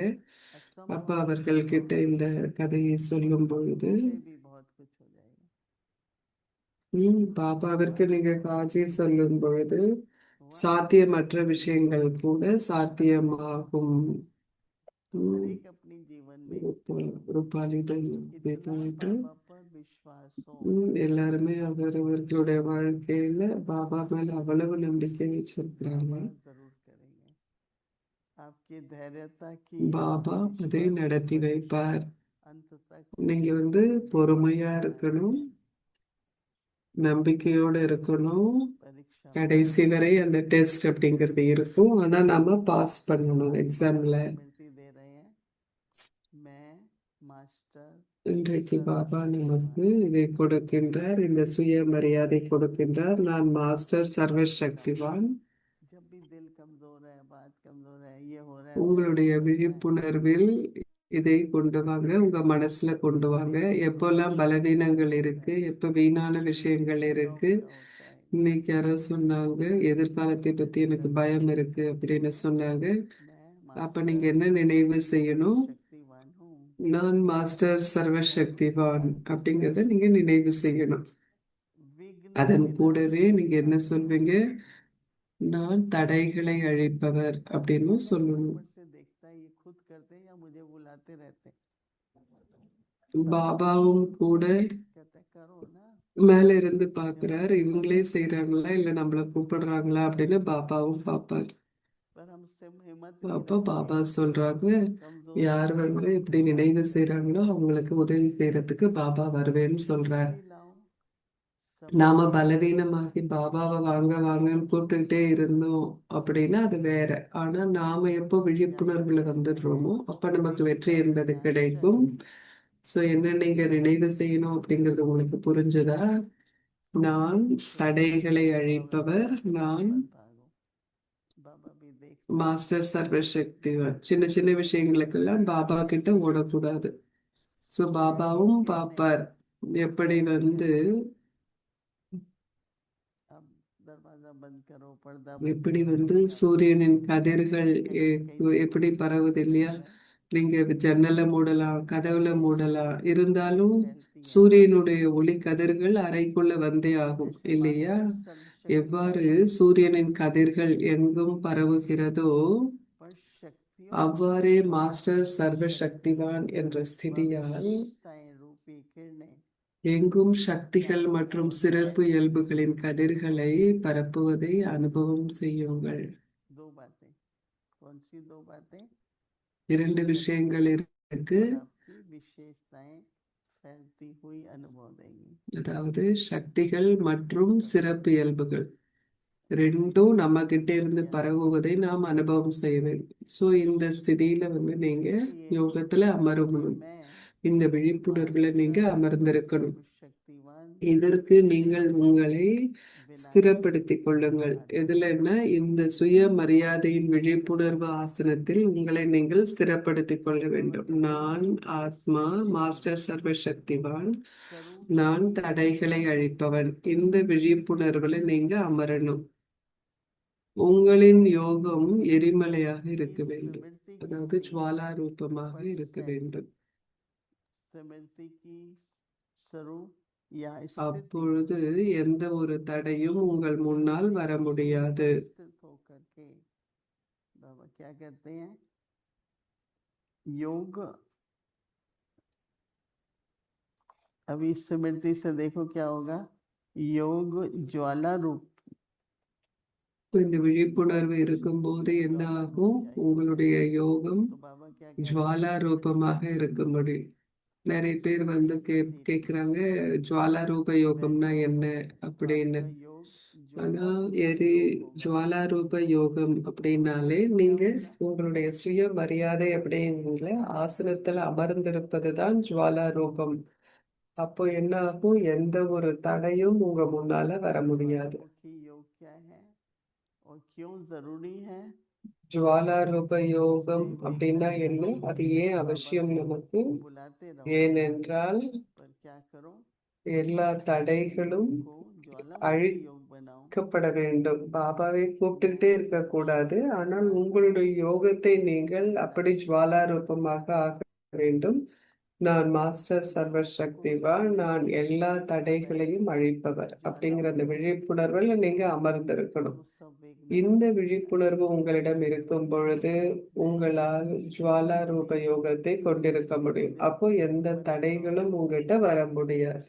असंभव அப்ப அவர்கள் கிட்ட இந்த கதையை சொல்லும் பொழுது में भी बहुत कुछ हो जाएगा। பாபாவிற்கு நீங்க காட்சி சொல்லும் பொழுது हुआ சாத்தியமற்ற விஷயங்கள் கூட சாத்தியமாகும். तो हर एक अपनी जीवन में ரூபாலிடன் इतना போயிட்டு बाबा पर विश्वास हो எல்லாருமே அவரவர்களுடைய வாழ்க்கையில பாபா மேல அவ்வளவு நம்பிக்கை வச்சிருக்கிறாங்க. बाबा जरूर करेंगे। आपकी धैर्यता की பாபா அதை विश्वास நடத்தி की வைப்பார். अंत तक நீங்க வந்து பொறுமையா இருக்கணும், நம்பிக்கையோட இருக்கணும். परीक्षा கடைசி வரை அந்த டெஸ்ட் அப்படிங்கிறது இருக்கும். ஆனா நாம பாஸ் பண்ணணும் எக்ஸாம்ல. स्मृति दे रहे हैं। मैं मास्टर இன்றைக்கு பாபா நமக்கு இதை கொடுக்கின்றார், இந்த சுயமரியாதை கொடுக்கின்றார். நான் மாஸ்டர் சர்வசக்திவான். जब भी दिल कमजोर है, बात कमजोर है, ये हो रहा है, உங்களுடைய वो हो रहा है, விழிப்புணர்வில் இதை கொண்டு வாங்க, உங்க மனசுல கொண்டு வாங்க. எப்போல்லாம் பலவீனங்கள் இருக்கு, எப்ப வீணான விஷயங்கள் இருக்கு. क्या होता है। இன்னைக்கு யாரோ சொன்னாங்க எதிர்காலத்தை பத்தி எனக்கு பயம் இருக்கு அப்படின்னு சொன்னாங்க. मैं அப்ப நீங்க என்ன நினைவு செய்யணும்? शक्तिवान हूँ। நான் மாஸ்டர் சர்வசக்திவான் அப்படிங்கறத நீங்க நினைவு செய்யணும். विघ्न அதன் विनाश கூடவே நீங்க என்ன சொல்வீங்க? நான் தடைகளை அழிப்பவர் அப்படின்னு சொல்லணும். ऊपर से देखता है, ये खुद करते हैं या मुझे बुलाते रहते हैं। பாபாவும் கூட कहते करो ना। மேல இருந்து பாக்குறாரு, இவங்களே செய்யறாங்களா இல்ல நம்மள கூப்பிடுறாங்களா அப்படின்னு பாபாவும் பாப்பார். पर हमसे हिम्मत नहीं அப்ப रखते, பாபா சொல்றாங்க, कमजोर யார் வந்து இப்படி நினைவு செய்யறாங்களோ அவங்களுக்கு உதவி செய்யறதுக்கு பாபா வருவேன்னு சொல்றார். शक्ति लाओ। நாம பலவீனமாகி பாபாவை வாங்க வாங்கன்னு கூப்பிட்டுக்கிட்டே இருந்தோம் அப்படின்னா அது வேற. ஆனா நாம எப்போ விழிப்புணர்வுல வந்துடுறோமோ அப்ப நமக்கு வெற்றி என்பது கிடைக்கும். சோ என்ன நீங்க நினைவு செய்யணும் அப்படிங்கிறது உங்களுக்கு புரிஞ்சுதா? நான் தடைகளை அழிப்பவர், நான் बाबा भी देखते மாஸ்டர் சர்வசக்திவான். சின்ன சின்ன விஷயங்களுக்கெல்லாம் பாபா கிட்ட ஓடக்கூடாது. சோ பாபாவும் பாப்பார் எப்படி வந்து अब दरवाजा बंद करो, पर्दा எப்படி வந்து சூரியனின் கதிர்கள் எப்படி பரவுது இல்லையா? நீங்க ஜன்னலை மூடலாம், கதவுல மூடலாம், இருந்தாலும் சூரியனுடைய ஒளி கதிர்கள் அறைக்குள்ள வந்தே ஆகும் இல்லையா? எவ்வாறு சூரியனின் கதிர்கள் எங்கும் பரவுகிறதோ पर शक्तियों அவ்வாறே மாஸ்டர் சர்வசக்திவான் என்ற ஸ்திதியால் साई रूपी किरणें எங்கும் சக்திகள் மற்றும் சிறப்பு இயல்புகளின் கதிர்களை பரப்புவதை அனுபவம் செய்யுங்கள். दो बातें। कौन सी दो बातें? இரண்டு விஷயங்கள் இருக்கு. और आपकी विशेषताएं फैलती हुई अनुभव देंगी। அதாவது சக்திகள் மற்றும் சிறப்பு இயல்புகள் ரெண்டும் நம்ம கிட்ட இருந்து பரவுவதை நாம் அனுபவம் செய்ய வேண்டும். சோ இந்த ஸ்திதியில வந்து நீங்க யோகத்துல அமரணும், இந்த விழிப்புணர்வுல நீங்க அமர்ந்திருக்கணும். शक्तिवान இதற்கு நீங்கள் உங்களை ஸ்திரப்படுத்திக் கொள்ளுங்கள். எதுலன்னா இந்த சுயமரியாதையின் விழிப்புணர்வு ஆசனத்தில் உங்களை நீங்கள் ஸ்திரப்படுத்திக் கொள்ள வேண்டும். நான் ஆத்மா, மாஸ்டர் சர்வசக்திவான், நான் தடைகளை அழிப்பவன். இந்த விழிப்புணர்வுல நீங்க அமரணும். உங்களின் யோகம் எரிமலையாக இருக்க வேண்டும், அதாவது ஜுவாலா ரூபமாக இருக்க வேண்டும். स्मृति की स्वरूप या स्थिति அப்பொழுது எந்த ஒரு தடையும் உங்கள் முன்னால் வர முடியாது. स्थित होकर के बाबा क्या कहते हैं, योग। अभी स्मृति से देखो क्या होगा, योग ज्वाला रूप। இந்த விழிப்புணர்வு இருக்கும்போது என்ன ஆகும்? உங்களுடைய யோகம் तो बाबा क्या कहते हैं, ஜுவாலா ரூபமாக இருக்கும்படி. நிறைய பேர் வந்து கேக்குறாங்க, ஜுவாலா ரூப யோகம்னா என்ன அப்படின்னு. आपका योग ஆனா ज्वाला ஜுவாலா ரூப யோகம் அப்படின்னாலே நீங்க உங்களுடைய சுய மரியாதை அப்படிங்கிற ஆசனத்துல அமர்ந்திருப்பதுதான் ஜுவாலா ரூபம். அப்போ என்ன ஆகும்? எந்த ஒரு தடையும் உங்க முன்னால வர முடியாது. ज्वालामुखी योग क्या है और क्यों जरूरी है, ஜுவாலா ரூப யோகம் அப்படின்னா என்ன? அது ஏன் அவசியம் நமக்கு? बुलाते रहो। ஏனென்றால் पर क्या करो, எல்லா தடைகளும் को ज्वालामुखी योग बनाओ। அழிக்கப்பட வேண்டும். பாபாவை கூப்பிட்டுக்கிட்டே இருக்கக்கூடாது. ஆனால் உங்களுடைய யோகத்தை நீங்கள் அப்படி ஜுவாலா ரூபமாக ஆக வேண்டும். நான் மாஸ்டர் சர்வ சக்திவான், நான் எல்லா தடைகளையும் அழிப்பவர் அப்படிங்கிற அந்த விழிப்புணர்வில் நீங்க அமர்ந்திருக்கணும். तो सब एक இந்த விழிப்புணர்வு உங்களிடம் இருக்கும் பொழுது உங்களால் ஜுவாலா ரூப யோகத்தை கொண்டிருக்க முடியும். அப்போ எந்த தடைகளும் உங்ககிட்ட வர முடியாது.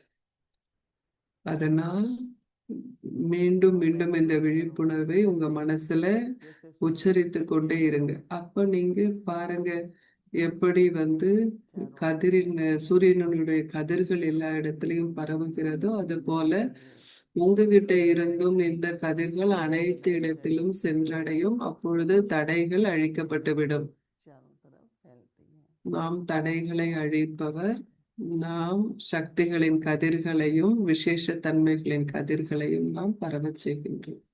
அதனால் மீண்டும் மீண்டும் இந்த விழிப்புணர்வை உங்க மனசுல जैसे உச்சரித்து கொண்டே இருங்க. அப்ப நீங்க பாருங்க எப்படி வந்து சூரியனுடைய கதிர்கள் எல்லா இடத்துலயும் பரவுகிறதோ அது போல உங்ககிட்ட இருந்தும் இந்த கதிர்கள் அனைத்து இடத்திலும் சென்றடையும். அப்பொழுது தடைகள் அழிக்கப்பட்டு விடும். चारों तरफ फैलती है। நாம் தடைகளை அழிப்பவர். நாம் சக்திகளின் கதிர்களையும் விசேஷ தன்மைகளின் கதிர்களையும் நாம் பரவச் செய்கின்றோம்.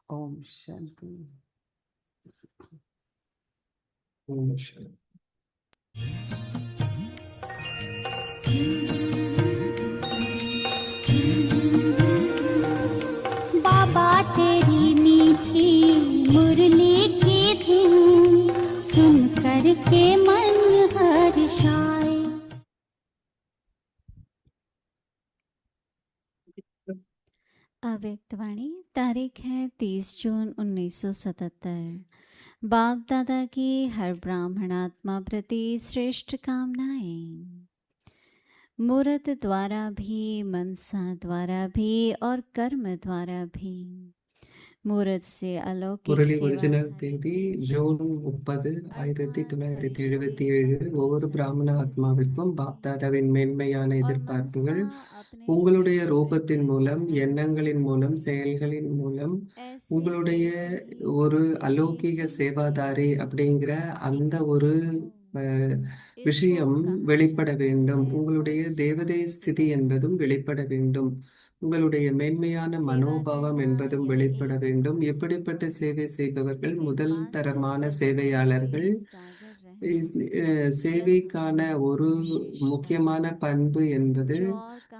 ओम शांति। ஓம் சாந்தி. बाबा तेरी मीठी मुरली की धुन सुन कर के मन हर्षाए। अव्यक्तवाणी तारीख है 30 जून 1977। बाप दादा की हर ब्राह्मणात्मा प्रति श्रेष्ठ कामनाएं। मूर्त द्वारा भी, मनसा द्वारा भी और कर्म द्वारा भी। मूर्त से अलौकिक முரளி सेवा ஒரிஜினல் தேதி ஜூன் 30, 1977. ஒவ்வொரு பிராமண ஆத்மாவிற்கும் பாப்தாதாவின் மேன்மையான எதிர்பார்ப்புகள் உங்களுடைய ரூபத்தின் மூலம், எண்ணங்களின் மூலம், செயல்களின் மூலம் உங்களுடைய ஒரு அலௌகிக சேவாதாரி அப்படிங்கிற அந்த ஒரு விஷயம் வெளிப்பட வேண்டும். உங்களுடைய தேவதை ஸ்திதி என்பதும் வெளிப்பட வேண்டும். உங்களுடைய மேன்மையான மனோபாவம் என்பதும் வெளிப்பட வேண்டும். எப்படிப்பட்ட சேவை செய்பவர்கள்? முதல் தரமான சேவையாளர்கள். சேவைக்கான ஒரு முக்கியமான பண்பு என்பது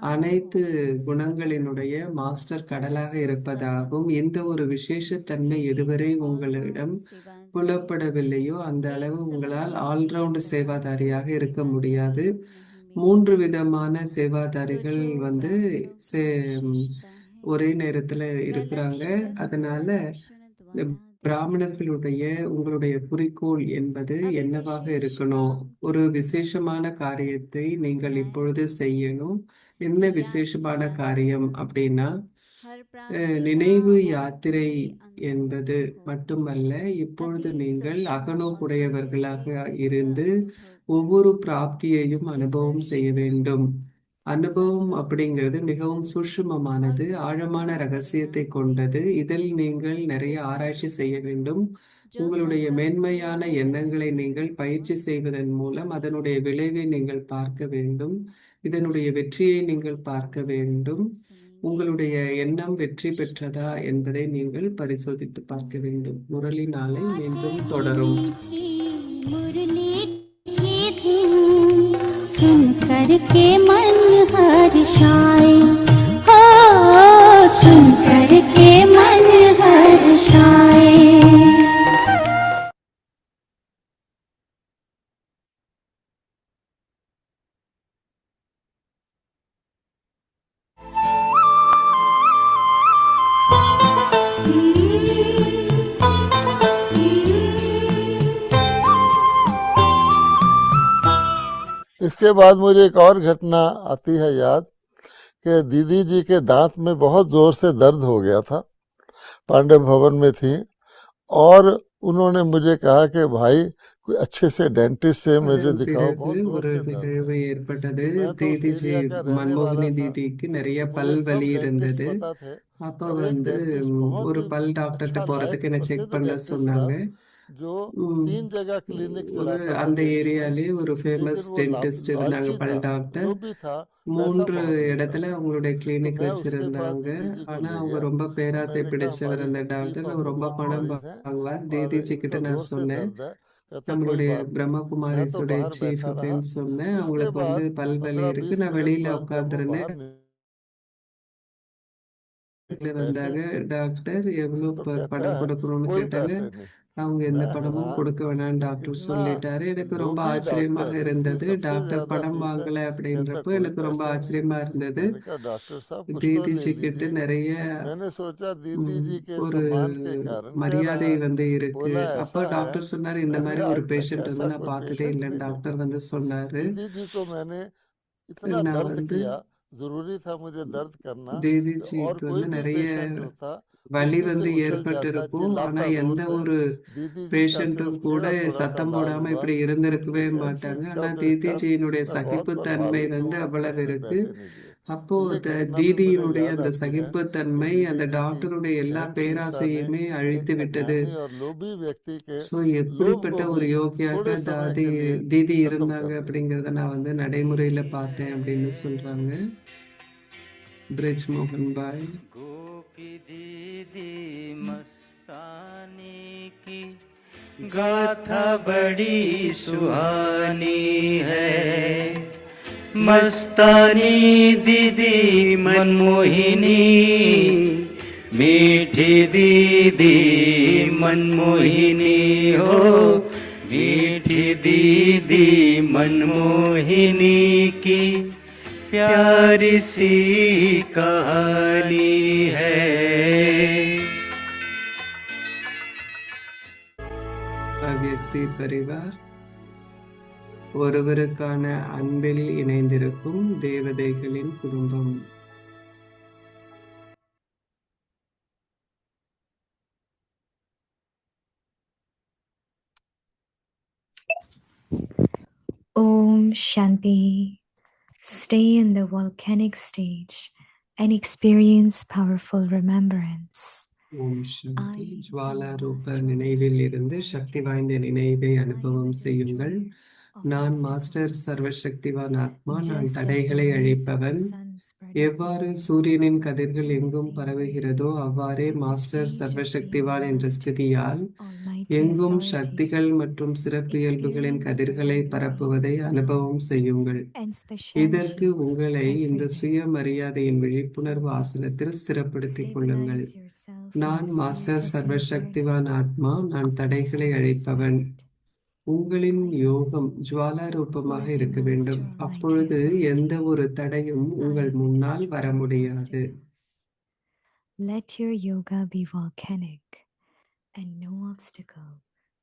அனைத்து குணங்களினுடைய மாஸ்டர் கடலாக இருப்பதாகவும் எந்த ஒரு விசேஷத்தன்மை எதுவரை உங்களிடம் புலப்படவில்லையோ அந்த அளவு உங்களால் ஆல்ரவுண்ட் சேவாதாரியாக இருக்க முடியாது. 3 விதமான சேவாதாரிகள் வந்து ஒரே நேரத்துல இருக்கிறாங்க. அதனால இந்த பிராமணர்களுடைய உங்களுடைய குறிக்கோள் என்பது என்னவாக இருக்கணும்? ஒரு விசேஷமான காரியத்தை நீங்கள் இப்பொழுது செய்யணும். என்ன விசேஷமான காரியம் அப்படின்னா நினைவு யாத்திரை என்பது மட்டுமல்ல, இப்பொழுது நீங்கள் அகநோக்குடையவர்களாக இருந்து ஒவ்வொரு பிராப்தியையும் அனுபவம் செய்ய வேண்டும். அனுபவம் அப்படிங்கிறது மிகவும் சூட்சுமமானது, ஆழமான ரகசியத்தை கொண்டது. இதில் நீங்கள் நிறைய ஆராய்ச்சி செய்ய வேண்டும். உங்களுடைய மேன்மையான எண்ணங்களை நீங்கள் பயிற்சி செய்வதன் மூலம் அதனுடைய விளைவை நீங்கள் பார்க்க வேண்டும். இதனுடைய வெற்றியை நீங்கள் பார்க்க வேண்டும். உங்களுடைய எண்ணம் வெற்றி பெற்றதா என்பதை நீங்கள் பரிசோதித்து பார்க்க வேண்டும். முரளி நாளை மீண்டும் தொடரும். सुन करके मन हर्षाए, हो सुन करके मन हर्षाए। इसके बाद मुझे एक और घटना आती है याद कि दीदी जी के दांत में बहुत जोर से दर्द हो गया था। पांडव भवन में थी और उन्होंने मुझे कहा कि भाई कोई अच्छे से डेंटिस्ट से मुझे दिखाओ। बहुत जोर ஒரு से दर्द நிகழ்வு ஏற்பட்டது. मैं तो தீதிஜி ऑस्ट्रेलिया का रहने மன்மோகினி वाला था, தீதிக்கு நிறைய मुझे பல் सब வலி डेंटिस्ट இருந்தது. पता थे, அப்ப पर एक வந்து डेंटिस्ट बहुत ஒரு ही பல் டாக்டர்கிட்ட अच्छा போறதுக்கு लायक என்ன செக் प्रसिद्ध பண்ண डेंटिस्ट था சொன்னாங்க. जो உம் 3 जगह क्लिनिक ஒரு चलाता था அந்த दिल्ली में। ஏரியாலே ஒரு लेकिन ஃபேமஸ் वो டென்டிஸ்ட் இருந்தாங்க, लालची பல் था, டாக்டர். लोभी था, पैसा 3 बहुत लेता இடத்துல था। அவங்களுடைய तो கிளினிக் मैं उसके बाद வச்சிருந்தாங்க. दीदी जी को ஆனா ले அவங்க गया ரொம்ப और பேராசை मैंने कहा பிடிச்சவர் हमारी அந்த दीदी டாக்டர். को அவர் ரொம்ப பணம் ब्रह्मकुमारीज हैं வாங்குவார். और தீதிஜி கிட்ட इनको நான் जोर से சொன்னேன், दर्द है, कहता कोई நம்மளுடைய बात नहीं। मैं तो பிரம்மகுமாரிஸுடைய बाहर சீஃப் बैठा रहा। அப்படின்னு சொன்னேன். उसके அவங்களுக்கு வந்து बाद பல்வலி இருக்கு. 15-20 நான் मिनट வெளியில बाद जब वो உட்கார்ந்துருந்தேன். बाहर पैसे வந்தாங்க டாக்டர். எவ்வளவு तो कहता பணம் है கொடுக்கணும்னு कोई கேட்டாங்க. पैसे नहीं। அவங்க எந்த मैं பணமும் हैरान கொடுக்க வேணாம்னு कि டாக்டர் इतना சொல்லிட்டாரு. எனக்கு ரொம்ப लोभी ஆச்சரியமாக डॉक्टर, जिसकी இருந்தது. सबसे டாக்டர் ज्यादा பணம் फीस है, வாங்கல कहता அப்படின்றப்போ कोई எனக்கு ரொம்ப पैसे नहीं। ஆச்சரியமா இருந்தது. मैंने कहा डॉक्टर साहब कुछ तो ले தீதிஜி கிட்ட लीजिए। நிறைய मैंने सोचा दीदी जी के ஒரு सम्मान के कारण कह रहा மரியாதை है। வந்து இருக்கு. बोला அப்ப ऐसा है, டாக்டர் சொன்னாரு, இந்த मैंने மாதிரி ஒரு आज तक பேஷண்ட் வந்து ऐसा நான் कोई பார்த்ததே पेशेंट இல்லைன்னு नहीं டாக்டர் देखा। வந்து சொன்னாரு. दीदी जी को मैंने इतना நான் दर्द வந்து किया, जरूरी था मुझे दर्द करना कि और தீதிஜிக்கு कोई வந்து भी நிறைய पेशेंट होता வலி कुर्सी से வந்து उछल ஏற்பட்டு जाता, இருக்கும். ஆனா चिल्लाता जोर எந்த से। ஒரு दीदी जी का பேஷண்ட்டும் सिर्फ கூட थोड़ा सा சத்தம் इलाज போடாம हुआ। இப்படி तो இருந்திருக்கவே किसी மாட்டாங்க. एमसीज ஆனா का देखकर தீதிஜியினுடைய मैं बहुत சகிப்புத்தன்மை प्रभावित வந்து हूँ, அவ்வளவு उसने இருக்கு. पैसे नहीं दिए। அப்போ तो ये घटना भी मुझे தீதியினுடைய याद அந்த आती है कि சகிப்புத்தன்மை दीदी அந்த जी की டாக்டருடைய எல்லா सहनशीलता ने பேராசையுமே एक அழித்து விட்டது. अज्ञानी और लोभी व्यक्ति के ஸோ लोभ எப்படிப்பட்ட को ஒரு भी யோகியாக थोड़े समय தீதி के लिए தீதி खत्म இருந்தாங்க कर दिया। அப்படிங்கிறத நான் வந்து நடைமுறையில பார்த்தேன் அப்படின்னு சொல்றாங்க ब्रिज मोहन भाई. गोपी दीदी मस्तानी की गाथा बड़ी सुहानी है। मस्तानी दीदी मनमोहिनी, मीठी दीदी मनमोहिनी हो, मीठी दीदी मनमोहिनी की प्यारी सी कहानी है। அவ்யக்தி பரிவார் ஒருவருக்கான அன்பில் இணைந்திருக்கும் தேவதைகளின் குடும்பம். Om Shanti. Stay in the volcanic stage and experience powerful remembrance. ஓம் சாந்தி. ஜுவாலா ரூப நினைவில் இருந்து சக்தி வாய்ந்த நினைவை அனுபவம் செய்யுங்கள். நான் மாஸ்டர் சர்வசக்திவான் ஆத்மா, நான் Just as the தடைகளை rays of the அழிப்பவன். sun spread எவ்வாறு சூரியனின் கதிர்கள் எங்கும் பரவுகிறதோ அவ்வாறே மாஸ்டர் சர்வசக்திவான் என்ற ஸ்திதியால் Almighty எங்கும் authority, சக்திகள் மற்றும் சிறப்பு இயல்புகளின் கதிர்களை பரப்புவதை அனுபவம் செய்யுங்கள். and இதற்கு specialities உங்களை இந்த everywhere. சுயமரியாதையின் விழிப்புணர்வு ஆசனத்தில் ஸ்திரப்படுத்திக் கொள்ளுங்கள். Stabilize yourself in நான் the master sense of சர்வசக்திவான் awareness ஆத்மா, நான் of the தடைகளை அழிப்பவன். self-expressed. உங்களின் Awareness. யோகம் ஜுவாலா Who ரூபமாக is the இருக்க Master வேண்டும். Almighty அப்பொழுது எந்த Authority? ஒரு தடையும் I உங்கள் am the முன்னால் வர destroying முடியாது. master. Let your yoga be volcanic, and no obstacle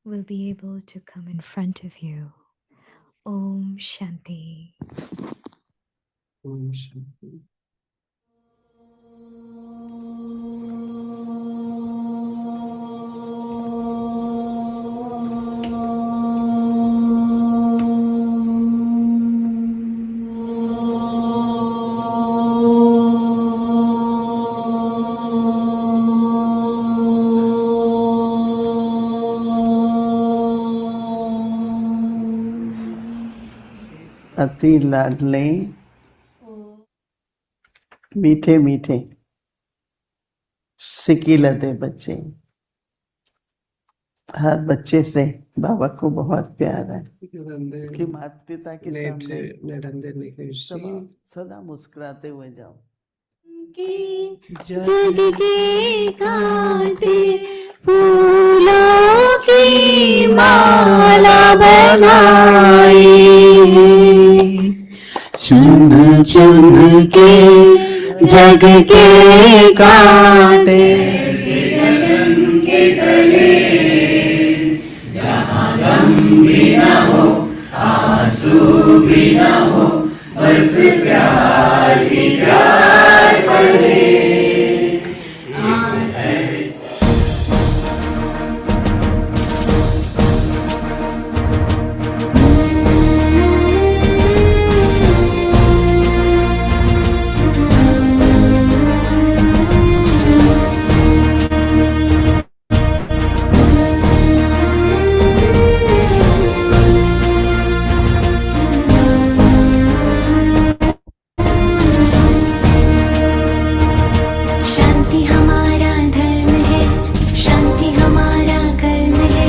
will be able to come in front of you. Om Shanti. ஓம் சாந்தி. अति लाडले मीठे मीठे सिकीलते बच्चे, हर बच्चे से बाबा को बहुत प्यार है இது வந்து कि माता पिता के நேற்று सामने நடந்த நிகழ்ச்சி. सदा सदा मुस्कुराते हुए जाओ। जग के कांटे फूलों की माला बनाई, चुन चुन के जग के कांटे के गले, जहाँ गम भी न हो आंसू भी न हो, बस प्यार ही प्यार बने। शांति हमारा धर्म है, शांति हमारा कर्म है,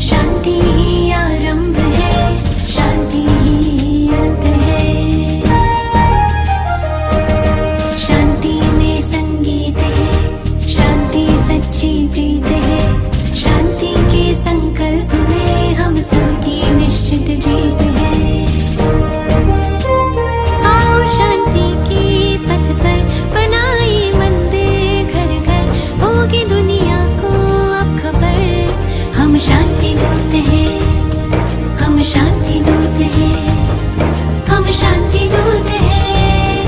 शांति ही आरंभ है, शांति ही अंत है। शांति में संगीत है, शांति सच्ची प्रीत है, शांति के संकल्प में हम सबकी निश्चित जीत है। आओ शांति के पथ पर बनाए मंदिर घर घर, होगी दुनिया को अब खबर। हम शांति दूत हैं, हम शांति दूत हैं, हम शांति दूत हैं,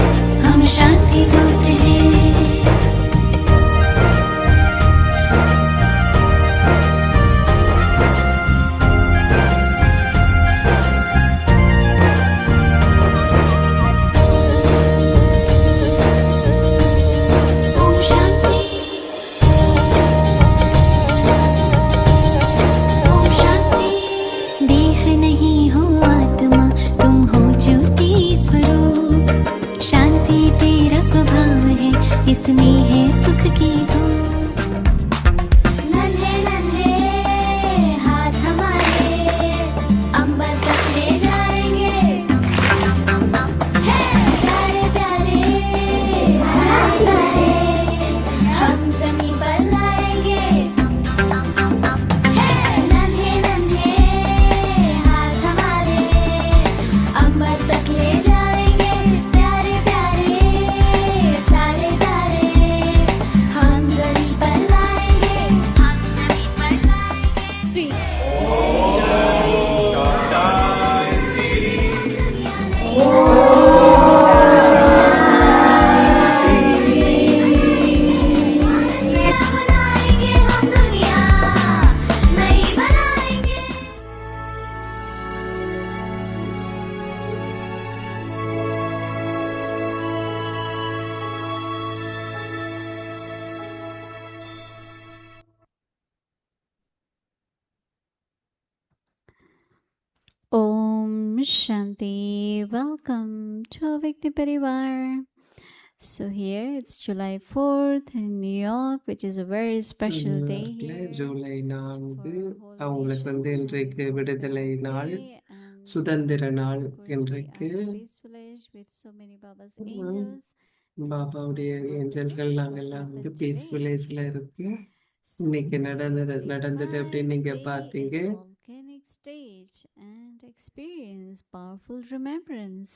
हम शांति दूत हैं। ओम शांति, ओम शांति। देह नहीं हो आत्मा, तुम हो ज्योति स्वरूप। शांति तेरा स्वभाव है, इसमें है सुख की धूप। नन्हे नन्हे हाथ हमारे अंबर तक ले जाएंगे, है प्यारे प्यारे सारे तारे हम जमीन पर लाएंगे। है नन्हे नन्हे हाथ हमारे अंबर तक ले जाएंगे, प्यारे प्यारे सारे तारे हम जमीन Shanti. Welcome to Avyakti Parivar. So here it's July 4th in New York, which is a very special day நியூயார்க்ல here July for 4 our whole அவங்களுக்கு nation. வந்து Shanti இன்றைக்கு is விடுதலை Independence நாள், Day, and சுதந்திர நாள். of course we இன்றைக்கு are in Peace Village with so many Baba's angels. And also பாபாவுடைய some of the ஏஞ்சல்கள் events நாங்கள் what எல்லாம் வந்து happened பீஸ் today. வில்லேஜ்ல இருக்கோம். So இன்னைக்கு please be நடந்தது அப்படின்னு advised, நீங்க stay பார்த்தீங்க. in the volcanic stage and experience powerful remembrance.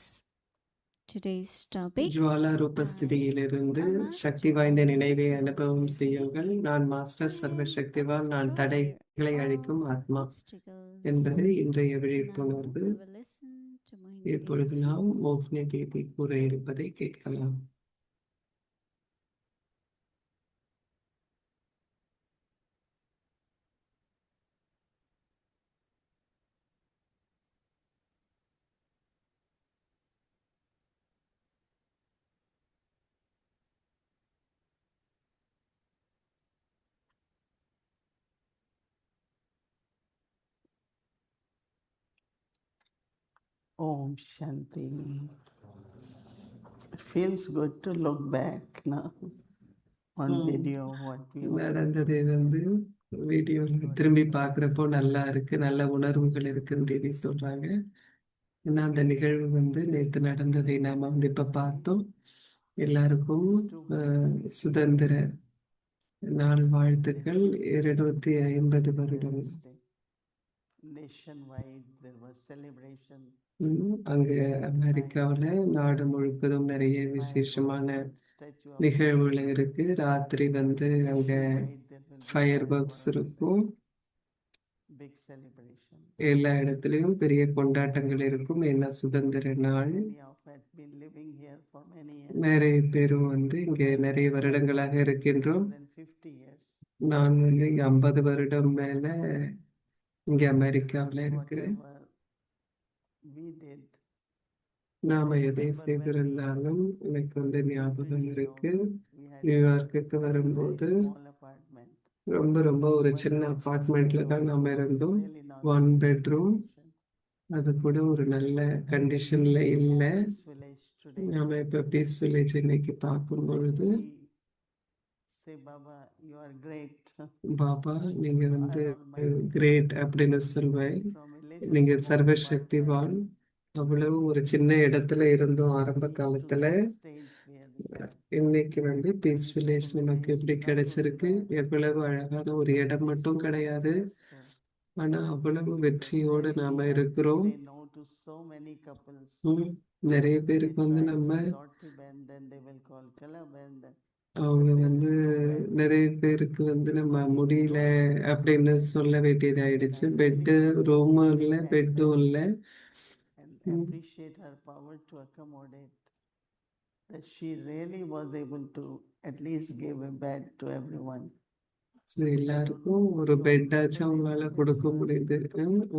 Today's topic, ஜுவாலா ரூப I ஸ்திதியிலிருந்து am சக்தி master வாய்ந்த of நினைவை negative அனுபவம் reality. செய்யுங்கள். நான் I மாஸ்டர் am சர்வசக்திவான், a நான் destroyer தடைகளை அழிக்கும் of ஆத்மா obstacles. என்பது இன்றைய Now விழிப்புணர்வு. we will listen to Mohini இப்பொழுது Devi. நாம் மோகினி தேதி கூற இருப்பதை கேட்கலாம். Om Shanti. It feels good to look back now on video what we were. நடந்ததை வந்து வீடியோல திரும்பி பார்க்குறப்போ நல்லா இருக்கு, நல்ல உணர்வுகள் இருக்குன்னு தேதி சொல்றாங்க. ஏன்னா அந்த நிகழ்வு வந்து நேற்று நடந்ததை நாம வந்து இப்ப பார்த்தோம். எல்லாருக்கும் சுதந்திர நாள் வாழ்த்துக்கள். 250 வருடம். Nationwide there was celebration. அங்க அமெரிக்காவில் நாடு முழுவதும் நிறைய விசேஷமான நிகழ்வுகள் இருக்கு. ராத்திரி வந்து அங்க ஃபயர் ஒர்க்ஸ் இருக்கும். Big celebration. எல்லா இடத்துலயும் பெரிய கொண்டாட்டங்கள் இருக்கும். என்ன சுதந்திர நாள். Many of us had been living here for many years. நிறைய பேரும் வந்து இங்க நிறைய வருடங்களாக இருக்கின்றோம். More than 50 years. நான் வந்து இங்க 50 வருடம் மேல இங்க அமெரிக்காவில் இருக்கிறேன். Whatever we did, நாம எதை செய்திருந்தாலும் எனக்கு வந்து ஞாபகம் இருக்கு. நியூயார்க்குக்கு வரும்போது small apartment. ரொம்ப ஒரு சின்ன அபார்ட்மெண்ட்ல தான் நாம இருந்தோம். 1 பெட்ரூம். அது கூட ஒரு நல்ல கண்டிஷன்ல இல்லை. Village today. நாம இப்ப பீஸ் வில்லேஜ் இன்னைக்கு பார்க்கும் பொழுது, Say Baba, you are great. Baba நீங்க வந்து கிரேட் அப்படின்னு சொல்வேன். நீங்க சர்வசக்திவான். அவ்வளவு ஒரு சின்ன இடத்துல இருந்தோம் ஆரம்ப காலத்துல. இன்னைக்கு வந்து பீஸ் வில்லேஜ் நமக்கு எப்படி கிடைச்சிருக்கு. எவ்வளவு அழகான ஒரு இடம் மட்டும் கிடையாது, ஆனா அவ்வளவு வெற்றியோடு நாம இருக்கிறோம். Say no to so many couples. நிறைய பேருக்கு வந்து நம்ம Then they will call Kalaban. அவங்க வந்து நிறைய பேருக்கு வந்து நம்ம முடியல அப்படின்னு சொல்ல வேண்டியது ஆயிடுச்சு. பெட்டு ரூமும் இல்லை, பெட்டும் இல்லை. And appreciate her power to accommodate. That she really was able to at least give a bed to everyone. So எல்லாருக்கும் ஒரு பெட்டாச்சும் அவங்களால கொடுக்க முடியுது.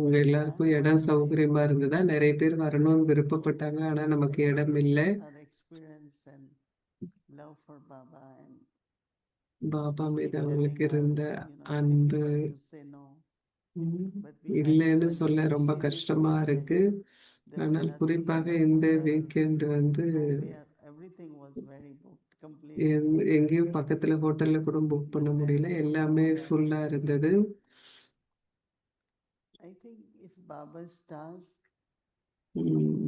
உங்க எல்லாருக்கும் இடம் சௌகரியமா இருந்ததா? நிறைய பேர் வரணும்னு விருப்பப்பட்டாங்க, ஆனா நமக்கு இடம் இல்லை. Her experience and love for Baba and Baba மீது அவங்களுக்கு இருந்த அன்பு to say no. இல்லைன்னு சொல்ல ரொம்ப கஷ்டமா இருக்கு. ஆனால் குறிப்பாக இந்த வீக்கெண்ட் வந்து Everything was very booked, complete. எங்கேயும் பக்கத்துல ஹோட்டல்ல கூட புக் பண்ண முடியல, எல்லாமே ஃபுல்லா இருந்தது. I think it's Baba's task.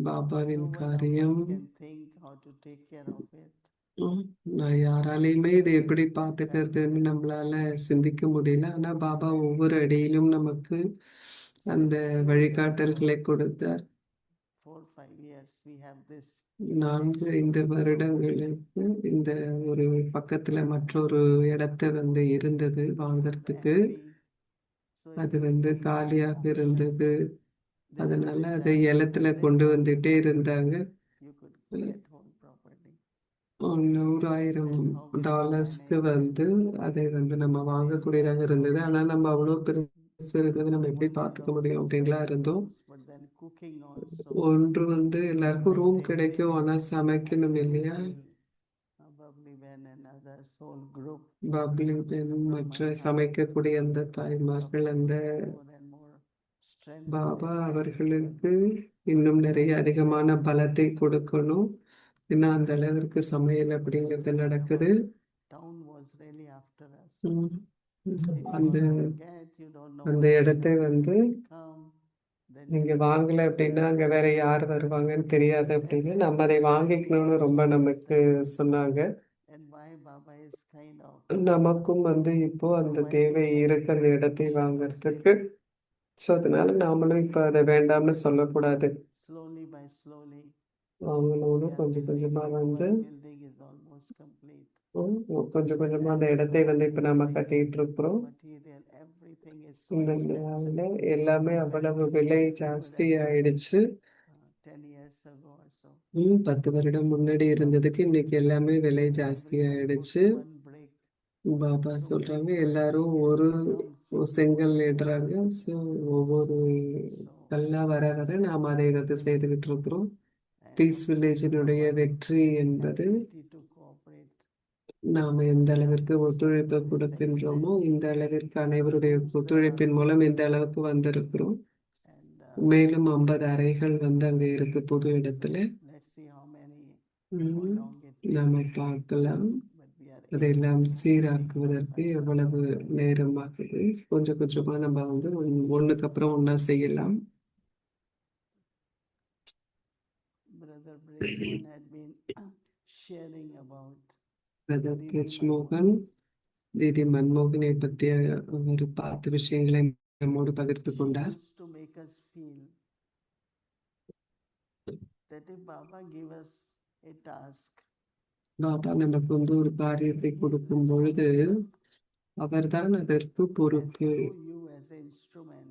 பாபாவின் No one of us காரியம். can think how to take care of it. நான் யாராலையுமே இதை எப்படி பார்த்துக்கிறதுன்னு நம்மளால சிந்திக்க முடியல. ஆனா பாபா ஒவ்வொரு அடியிலும் நமக்கு அந்த வழிகாட்டல்களை கொடுத்தார். 4-5 years we have this. 4-5 வருடங்களுக்கு இந்த ஒரு பக்கத்துல மற்றொரு இடத்தை வந்து இருந்தது வாங்கறதுக்கு. அது வந்து காலியாக இருந்தது. அதனால அதை ஏலத்துல கொண்டு வந்துட்டே இருந்தாங்க. You could get whole property. $100,000 வந்து அதை வந்து நம்ம வாங்கக்கூடியதாக இருந்தது. ஆனா நம்ம அவ்வளவு பெருசு இருந்தது, நம்ம எப்படி பார்த்துக்க முடியும் அப்படின்லாம் இருந்தோம். But then cooking also. ஒன்று வந்து எல்லாருக்கும் ரூம் கிடைக்கும், ஆனா சமைக்கணும் இல்லையா? Bubbly Ben and other soul group. Bubbly பெண் மற்ற சமைக்கக்கூடிய அந்த தாய்மார்கள், அந்த More and more strength. Baba அவர்களுக்கு இன்னும் நிறைய அதிகமான பலத்தை கொடுக்கணும். ஏன்னா அந்த அளவிற்கு சமையல் அப்படிங்கிறது நடக்குது. Town was really after us. ம். If you அந்த don't forget, you don't know அந்த what இடத்தை somebody வந்து will come, then you நீங்க will வாங்கல lose அப்படின்னா it. அங்க வேற யார் வருவாங்கன்னு தெரியாது அப்படின்னு நம்ம அதை வாங்கிக்கணும்னு ரொம்ப நமக்கு சொன்னாங்க. And why Baba is kind of நமக்கும் வந்து இப்போ அந்த தேவை இருக்கு அந்த இடத்தை வாங்கறதுக்கு. ஸோ அதனால நாமளும் இப்போ அதை வேண்டாம்னு சொல்லக்கூடாது. slowly by slowly. வாங்கணும்னு We are கொஞ்சம் building, கொஞ்சமா வந்து one building is almost complete. கொஞ்சம் கொஞ்சமா அந்த இடத்தை வந்து இப்போ நம்ம கட்டிட்டு இருக்கிறோம். Material, everything is so இந்த expensive. நாளில் எல்லாமே அவ்வளவு விலை ஜாஸ்தி ஆயிடுச்சு. 10 years ago or so. 10 வருடம் முன்னாடி இருந்ததுக்கு இன்னைக்கு எல்லாமே விலை ஜாஸ்தி ஆயிடுச்சு. One brick. பாபா சொல்றாங்க எல்லாரும் ஒரு செங்கல் இடுறாங்க. ஸோ ஒவ்வொரு கல்லா வர வர நாம் அதை வந்து செய்துகிட்டு இருக்கிறோம். பீஸ் வில்லேஜினுடைய வெற்றி என்பது To cooperate. நாம் எந்த அளவிற்கு ஒத்துழைப்பு கொடுக்கின்றோமோ இந்த அளவிற்கு அனைவருடைய ஒத்துழைப்பின் மூலம் இந்த அளவுக்கு வந்திருக்கிறோம். மேலும் 50 அறைகள் வந்து அங்க இருக்கு புது இடத்துல. Let's see how many நாம பார்க்கலாம். அதையெல்லாம் சீராக்குவதற்கு எவ்வளவு நேரமாகுது. கொஞ்சம் கொஞ்சமா நம்ம வந்து ஒண்ணுக்கு அப்புறம் ஒண்ணா செய்யலாம். Brother Bridgman had been sharing about brother Brijmohan Didi மன்மோகனை பற்றிய ஒரு 10 விஷயங்களை நம்மோடு பகிர்ந்து கொண்டார். to make us feel that if Baba give us a task, Baba நமக்கு வந்து ஒரு காரியத்தை கொடுக்கும் பொழுது அவர்தான் அதற்கு பொறுப்பு. you as an instrument,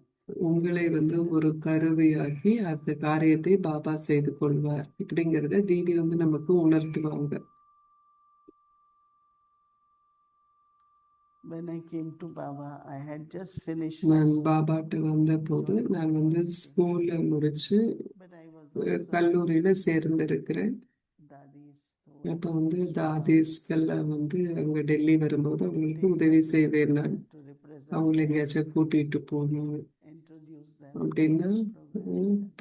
உங்களை வந்து ஒரு கருவியாக்கி அந்த காரியத்தை பாபா செய்து கொள்வார் இப்படிங்கிறத தீதி வந்து நமக்கு உணர்த்துவாங்க. when I came to Baba, I had just finished. நான் பாபாட்ட வந்த போது நான் வந்து ஸ்கூல்ல முடிச்சு கல்லூரியில சேர்ந்திருக்கிறேன். அப்ப வந்து தாதீஸ்கெல்லாம் வந்து அங்க டெல்லி வரும்போது அவங்களுக்கு உதவி செய்வேன். நான் அவங்களை எங்கேயாச்சும் கூட்டிட்டு போகணும் அப்படின்னா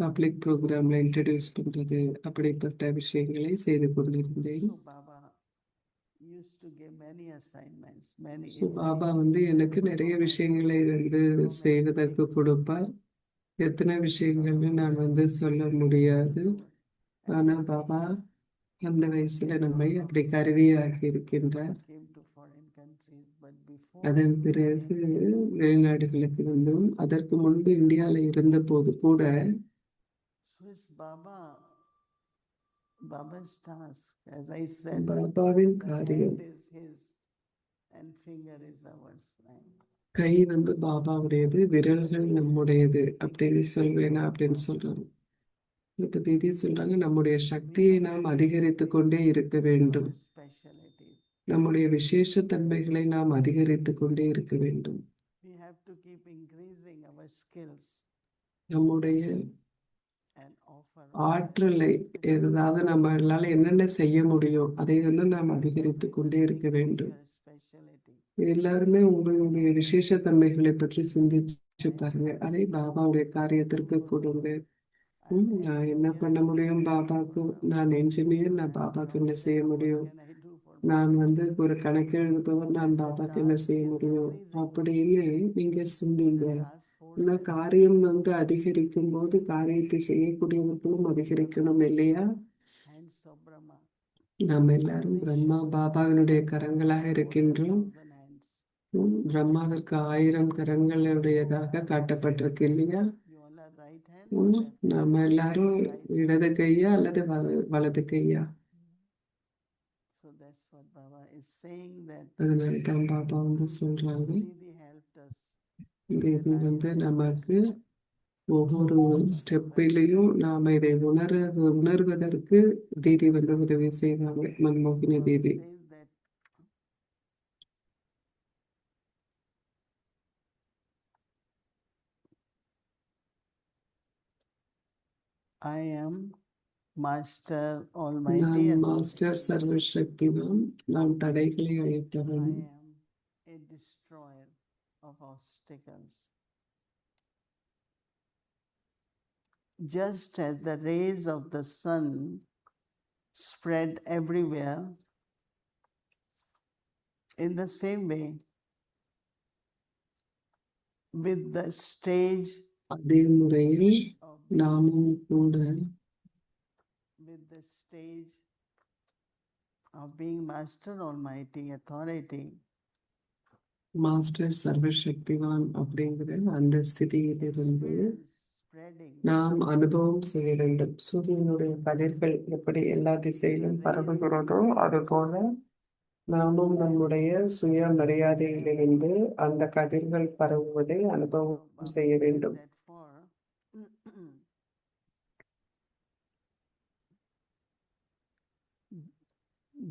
பப்ளிக் ப்ரோக்ராம்ல இன்ட்ரடியூஸ் பண்றது அப்படிப்பட்ட விஷயங்களை செய்து கொண்டிருந்தேன். பாபா வந்து எனக்கு நிறைய விஷயங்களை வந்து செய்வதற்கு கொடுப்பார். எத்தனை விஷயங்கள்னு நான் வந்து சொல்ல முடியாது. ஆனா பாபா அந்த வயசுல நம்மை அப்படி கருவியாக்கி இருக்கின்றார். அதன் பிறகு வெளிநாடுகளுக்கு வந்தோம். அதற்கு முன்பு இந்தியால இருந்த போது கூட பாபாவின் காரியம் கை வந்து பாபாவுடையது, விரல்கள் நம்முடையது அப்படின்னு சொல்வேனா அப்படின்னு சொல்றாங்க. இப்ப தீதி சொல்றாங்க நம்முடைய சக்தியை நாம் அதிகரித்து கொண்டே இருக்க வேண்டும். நம்முடைய விசேஷ தன்மைகளை நாம் அதிகரித்து கொண்டே இருக்க வேண்டும். நம்முடைய ஆற்றலை ஏதாவது நம்மளால என்னென்ன செய்ய முடியும் அதை வந்து நாம் அதிகரித்து கொண்டே இருக்க வேண்டும். எல்லாருமே உங்களுடைய விசேஷ தன்மைகளை பற்றி சிந்திச்சு பாருங்க. அதை பாபாவுடைய காரியத்திற்கு கொடுங்க. நான் என்ன பண்ண முடியும் பாபாவுக்கு? நான் என்ஜினியர், நான் பாபாவுக்கு என்ன செய்ய முடியும்? நான் வந்து ஒரு கணக்கு எழுதுபவர், நான் பாபாவுக்கு என்ன செய்ய முடியும் அப்படின்னு நீங்க சிந்திங்க. ஏன்னா காரியம் வந்து அதிகரிக்கும் போது காரியத்தை செய்யக்கூடியவர்களும் அதிகரிக்கணும் இல்லையா? நாம் எல்லாரும் பிரம்மா பாபாவினுடைய கரங்களாக இருக்கின்றோம். பிரம்மாவிற்கு 1000 கரங்களுடையதாக காட்டப்பட்டிருக்கு இல்லையா? நாம எல்லாரும் இடது கையா அல்லது வலது கையா? அதனால தான் பாபா வந்து சொல்றாங்க இது வந்து நமக்கு ஒவ்வொரு ஸ்டெப்பிலையும் நாம இதை உணர்வதற்கு தீதி வந்து உதவி செய்வாங்க. மன்மோகினி தீதி I am Master Almighty. நான் மாஸ்டர் சர்வசக்திவான். நான் தடைகளை அழிப்பவன். I am a destroyer of obstacles. just as the rays of the sun spread everywhere, in the same way, with the stage அதே முறையில் of நாமும் கூட with the stage of being Master Almighty Authority, master சர்வசக்திவான் அப்படிங்கிற அந்த ஸ்திதியிலிருந்து spreading நாம் அனுபவம் செய்ய வேண்டும். சூரியனுடைய கதிர்கள் எப்படி எல்லா திசையிலும் பரவுகிறதோ அதுபோல நாமும் நம்முடைய சுய மரியாதையிலிருந்து அந்த கதிர்கள் பரவுவதை அனுபவம் செய்ய வேண்டும். that for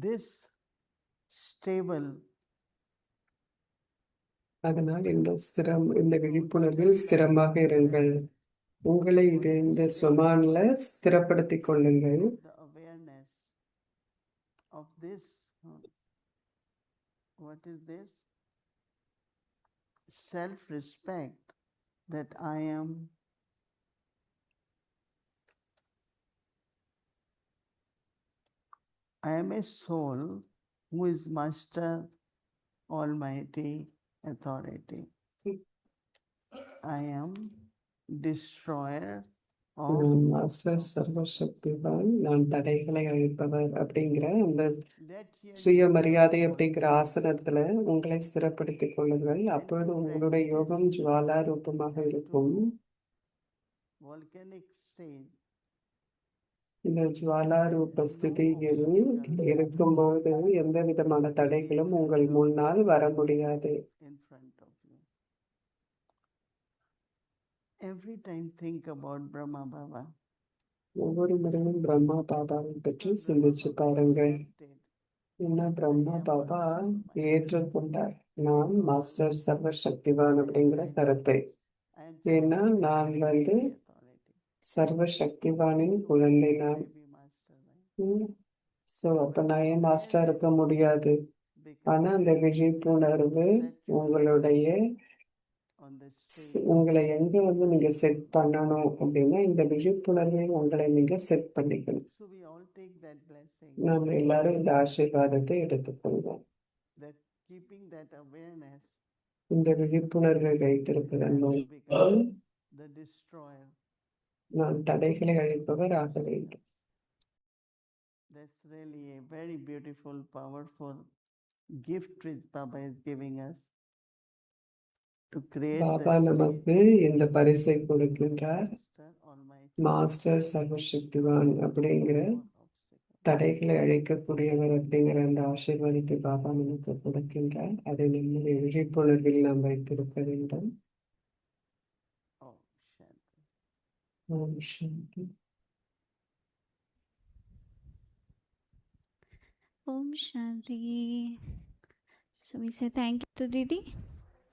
this stable அதனால் இந்த விழிப்புணர்வில் ஸ்திரமாக இருங்கள். உங்களை இந்த ஸ்வமான்ல ஸ்திரப்படுத்திக் கொள்ளுங்கள். the awareness of this, what is this? Self-respect that I am a soul who is Master Almighty Authority. I am destroyer of நான் மாஸ்டர் சர்வசக்திவான், நான் தடைகளை அழிப்பவர் அப்படிங்கிற அந்த சுயமரியாதை அப்படிங்கிற ஆசனத்துல உங்களை ஸ்திரப்படுத்திக் கொள்ளுங்கள். அப்பொழுது உங்களுடைய யோகம் ஜுவாலா ரூபமாக இருக்கும். volcanic stage. இந்த ஜுவாலா ரூப ஸ்திதியில் இருக்கும்போது எந்த விதமான தடைகளும் உங்கள் முன்னால் வர முடியாது. In front of you. Every time think about Brahma Baba. ஒவ்வொரு முறையும் பிரம்மா பாபாவை பற்றி சிந்திச்சு பாருங்கள். என்ன பிரம்மா பாபா ஏற்றுக்கொண்டார், நான் மாஸ்டர் சர்வசக்திவான் அப்படிங்கிற கருத்தை. ஏன்னா நான் சர்வசக்திவானின் குழந்தை நான். ஸோ அப்ப நான் ஏன் மாஸ்டரா இருக்க முடியாது? ஆனா அந்த விழிப்புணர்வு உங்களை எங்க நீங்க செட் பண்ணணும் அப்படின்னா இந்த விழிப்புணர்வை உங்களை நீங்க செட் பண்ணிக்கணும். நாம எல்லாரும் இந்த ஆசீர்வாதத்தை எடுத்துக்கொள்வோம். இந்த விழிப்புணர்வை வைத்திருப்பதன் மூலம் நான் தடைகளை அழிப்பவர் ஆக வேண்டும். That's really a very beautiful, powerful gift which Baba is giving us to create. Baba நமக்கு இந்த பரிசை கொடுக்கின்றார். மாஸ்டர் சர்வசக்திவான் அப்படிங்கிற தடைகளை அழிக்கக்கூடியவர் அப்படிங்கிற அந்த ஆசீர்வாதத்தை பாபா நமக்கு கொடுக்கின்றார். அதை நம்முடைய விழிப்புணர்வில் நாம் வைத்திருக்க வேண்டும். ஓம் சாந்தி. Om Shanti. So we say thank you to Didi.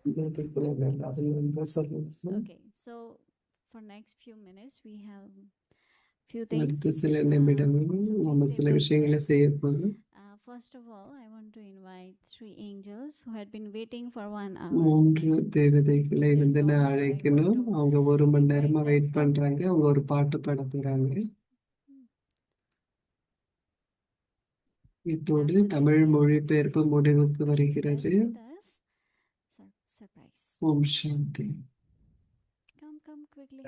Okay, so for next few minutes we have few things. அடுத்த சில நிமிடங்கள் நம்ம சில விஷயங்களை செய்ய போறோம். First of all, I want to invite 3 angels who had been waiting for 1 hour. 3 தேவதைகளை நான் அழைக்கணும். அவங்க 1 மணி நேரமா வெயிட் பண்றாங்க. அவங்க ஒரு பாட்டு பாட போறாங்க. இத்தோடு தமிழ் மொழிபெயர்ப்பு முடிவுக்கு வருகிறது. ஓம் சாந்தி. Come quickly.